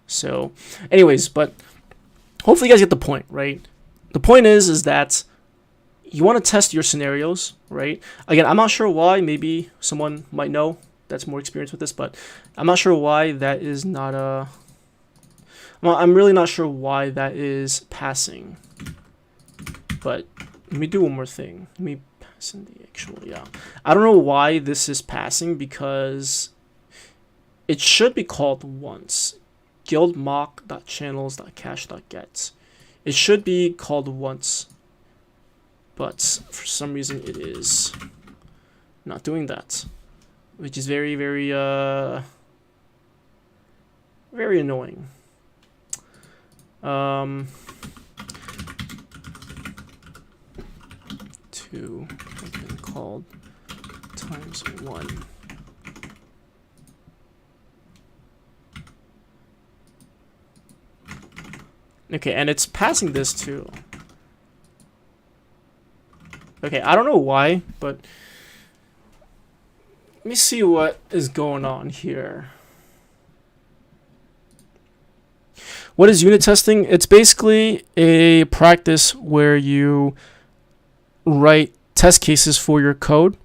So, anyways, but hopefully you guys get the point, right? The point is that you want to test your scenarios, right? Again, I'm not sure why. Maybe someone might know that's more experienced with this, but I'm not sure why that is not a. Well, I'm really not sure why that is passing. But let me do one more thing. Let me pass in the actual, yeah. I don't know why this is passing because it should be called once. Guild mock.channels.cache.get. It should be called once. But for some reason it is not doing that. Which is very, very annoying. Two have been called times 1. Okay, and it's passing this too. Okay, I don't know why, but let me see what is going on here. What is unit testing? It's basically a practice where you write test cases for your code.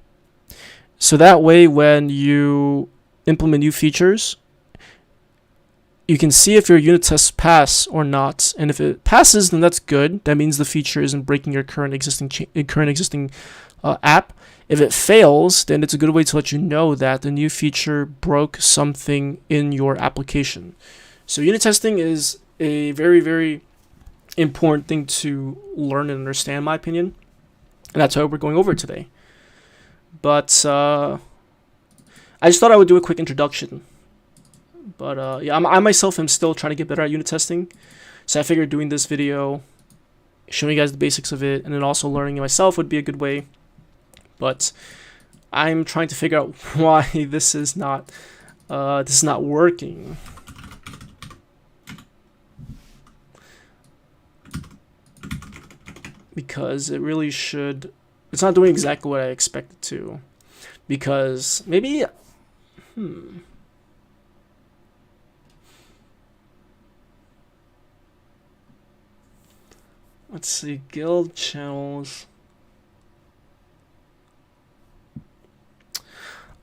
So that way when you implement new features, you can see if your unit tests pass or not. And if it passes, then that's good. That means the feature isn't breaking your current existing app. If it fails, then it's a good way to let you know that the new feature broke something in your application. So unit testing is a very, very important thing to learn and understand, in my opinion. And that's what we're going over today. But I just thought I would do a quick introduction. But yeah, I myself am still trying to get better at unit testing. So I figured doing this video, showing you guys the basics of it, and then also learning it myself would be a good way. But I'm trying to figure out why this is not working. Because it really should. It's not doing exactly what I expect it to. Because maybe. Let's see, guild channels.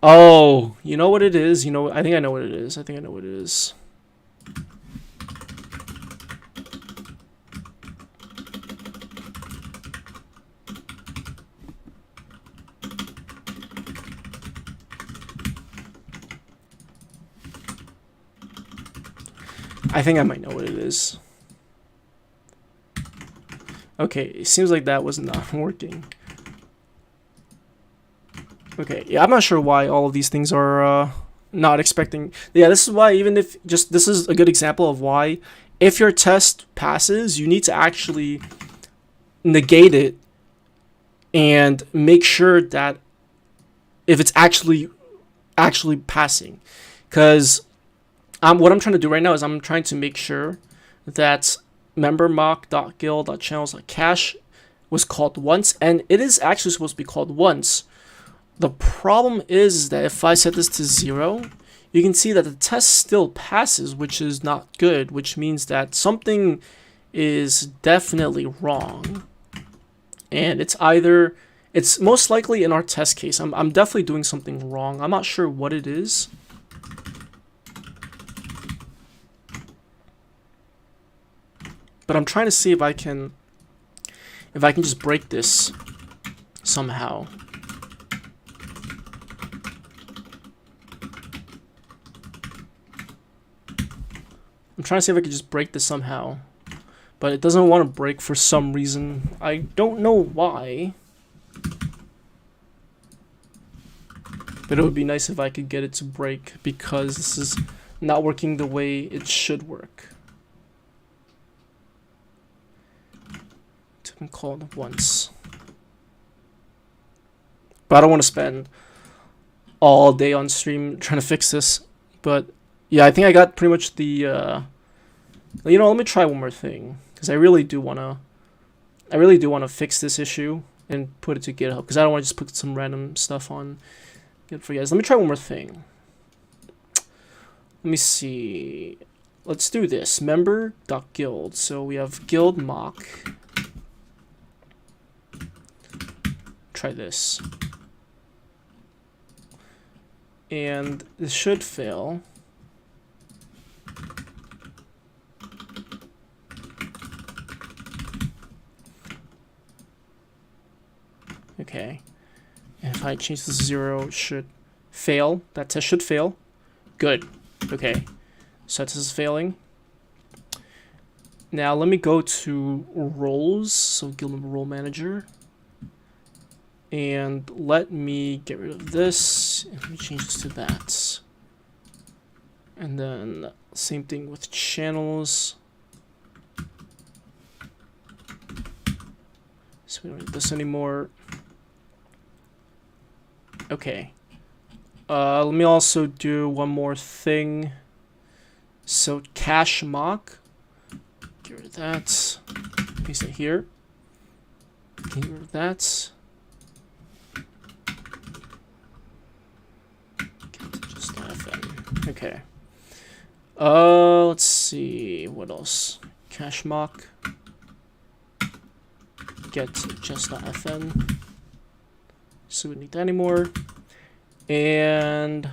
Oh, you know what it is? I think I know what it is. I think I might know what it is. Okay, it seems like that was not working. Okay, yeah, I'm not sure why all of these things are not expecting. Yeah, this is why, even if this is a good example of why, if your test passes, you need to actually negate it and make sure that if it's actually passing. Because what I'm trying to do right now is I'm trying to make sure that member mock.guild.channels.cache was called once, and it is actually supposed to be called once. The problem is that if I set this to 0, you can see that the test still passes, which is not good, which means that something is definitely wrong. And it's most likely in our test case. I'm definitely doing something wrong. I'm not sure what it is. But I'm trying to see if I can just break this somehow. I'm trying to see if I can just break this somehow. But it doesn't want to break for some reason. I don't know why. But it would be nice if I could get it to break, because this is not working the way it should work. Took me called once. But I don't want to spend all day on stream trying to fix this. But yeah, I think I got pretty much the you know, let me try one more thing, because I really do want to fix this issue and put it to GitHub, because I don't want to just put some random stuff on GitHub for you guys. Let me try one more thing. Let me see. Let's do this. Member.guild. So we have guild mock. Try this. And this should fail. Okay, and if I change this to 0, it should fail. That test should fail. Good. Okay, so that test is failing. Now let me go to roles, so guild member role manager, and let me get rid of this, and let me change this to that. And then same thing with channels. So we don't need this anymore. Okay. Let me also do one more thing. So cache mock. Get rid of that. Paste it here. Get rid of that. Just FM. Okay. Let's see what else. Cache mock. Get just.fn. So we don't need that anymore. And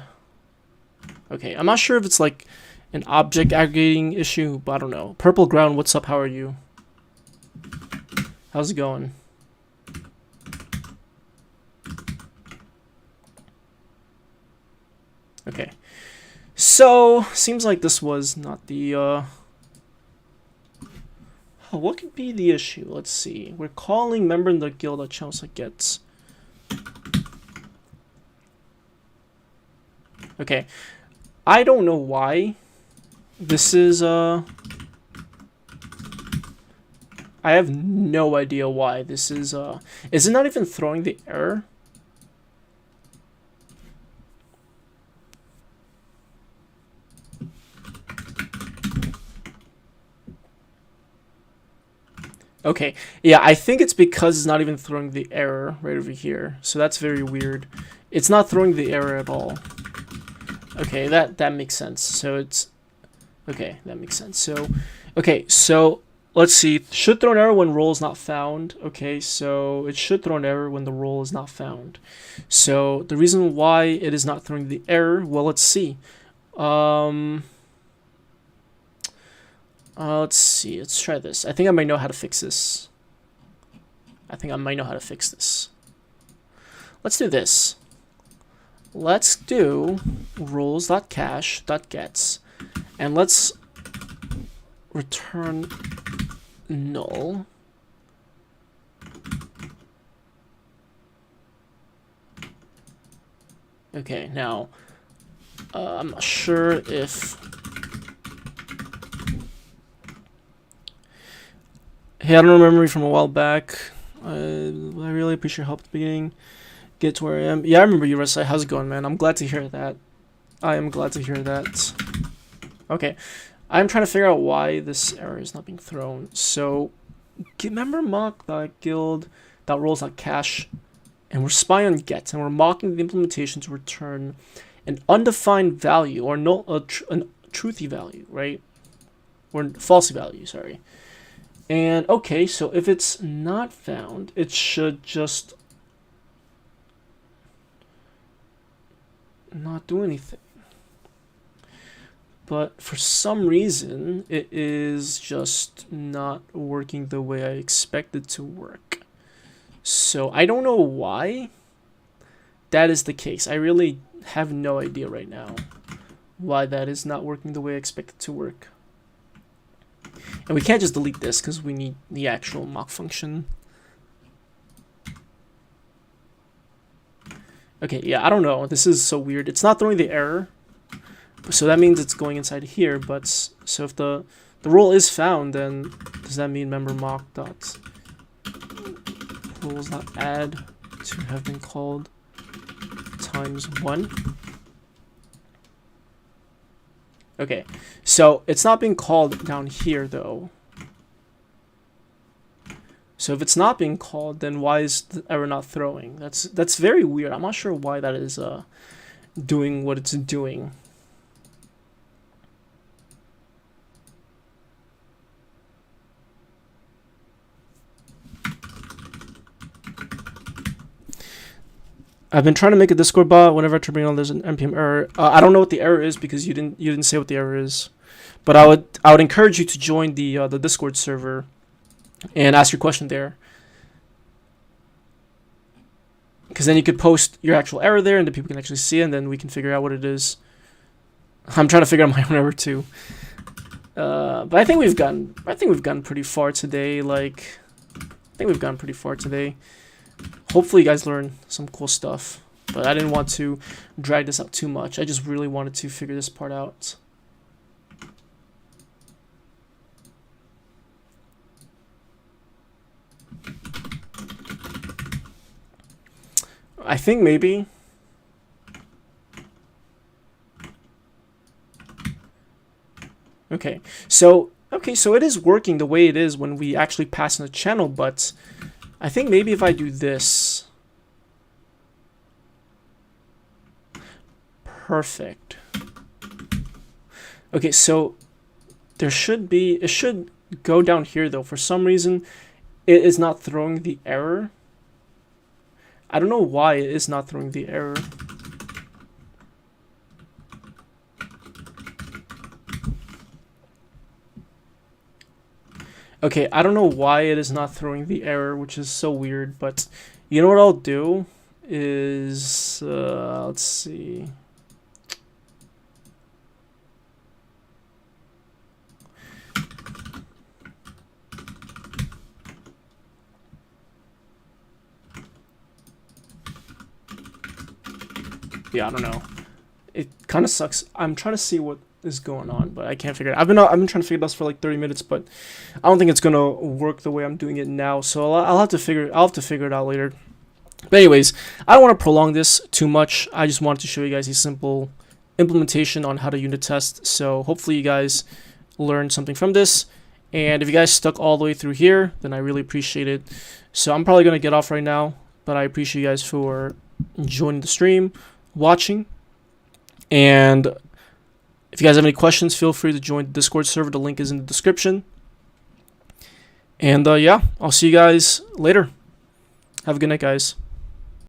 okay, I'm not sure if it's like an object aggregating issue, but I don't know. Purple ground, what's up? How are you? How's it going? Okay. So seems like this was not the what could be the issue? Let's see. We're calling member in the guild channels gets. Okay, I don't know why this is I have no idea why this is it not even throwing the error? Okay, yeah, I think it's because it's not even throwing the error right over here. So that's very weird. It's not throwing the error at all. Okay, that makes sense. So it's okay, that makes sense. So okay, so let's see. Should throw an error when role is not found. Okay, so it should throw an error when the role is not found. So the reason why it is not throwing the error, well, let's see. Let's see. Let's try this. I think I might know how to fix this. Let's do this. Let's do roles.cache.gets, and let's return null. Okay, now I'm not sure if. Hey, I don't remember you from a while back. I really appreciate your help at the beginning. Get to where I am. Yeah, I remember you, Resai. How's it going, man? I'm glad to hear that. I am glad to hear that. Okay. I'm trying to figure out why this error is not being thrown. So remember mock.guild.roles.cache, and we're spying on get, and we're mocking the implementation to return an undefined value, or no, a truthy value, right? Or falsy value, sorry. And okay, so if it's not found, it should just not do anything. But for some reason, it is just not working the way I expected to work. So I don't know why that is the case. I really have no idea right now why that is not working the way I expect it to work. And we can't just delete this because we need the actual mock function. Okay, yeah, I don't know. This is so weird. It's not throwing the error. So that means it's going inside here, but so if the role is found, then does that mean member mock dot roles not add to have been called ×1? Okay, so it's not being called down here though. So if it's not being called, then why is the error not throwing? That's very weird. I'm not sure why that is doing what it's doing. I've been trying to make a Discord bot. Whenever I try to bring on, there's an npm error. I don't know what the error is because you didn't say what the error is. But I would encourage you to join the Discord server and ask your question there, because then you could post your actual error there, and the people can actually see it, and then we can figure out what it is. I'm trying to figure out my own error too. But I think we've gotten pretty far today. Hopefully you guys learned some cool stuff, but I didn't want to drag this out too much. I just really wanted to figure this part out. I think maybe. Okay, so it is working the way it is when we actually pass in the channel, but I think maybe if I do this. Perfect. Okay, so it should go down here though. For some reason, it is not throwing the error. I don't know why it is not throwing the error. Okay, I don't know why it is not throwing the error, which is so weird, but you know what I'll do is, let's see. Yeah, I don't know. It kind of sucks. I'm trying to see what is going on, but I can't figure it out. I've been trying to figure this for like 30 minutes, but I don't think it's gonna work the way I'm doing it now. So I'll have to figure it out later. But anyways, I don't want to prolong this too much. I just wanted to show you guys a simple implementation on how to unit test. So hopefully you guys learned something from this. And if you guys stuck all the way through here, then I really appreciate it. So I'm probably gonna get off right now, but I appreciate you guys for joining the stream, watching, and if you guys have any questions, feel free to join the Discord server. The link is in the description. And yeah, I'll see you guys later. Have a good night, guys.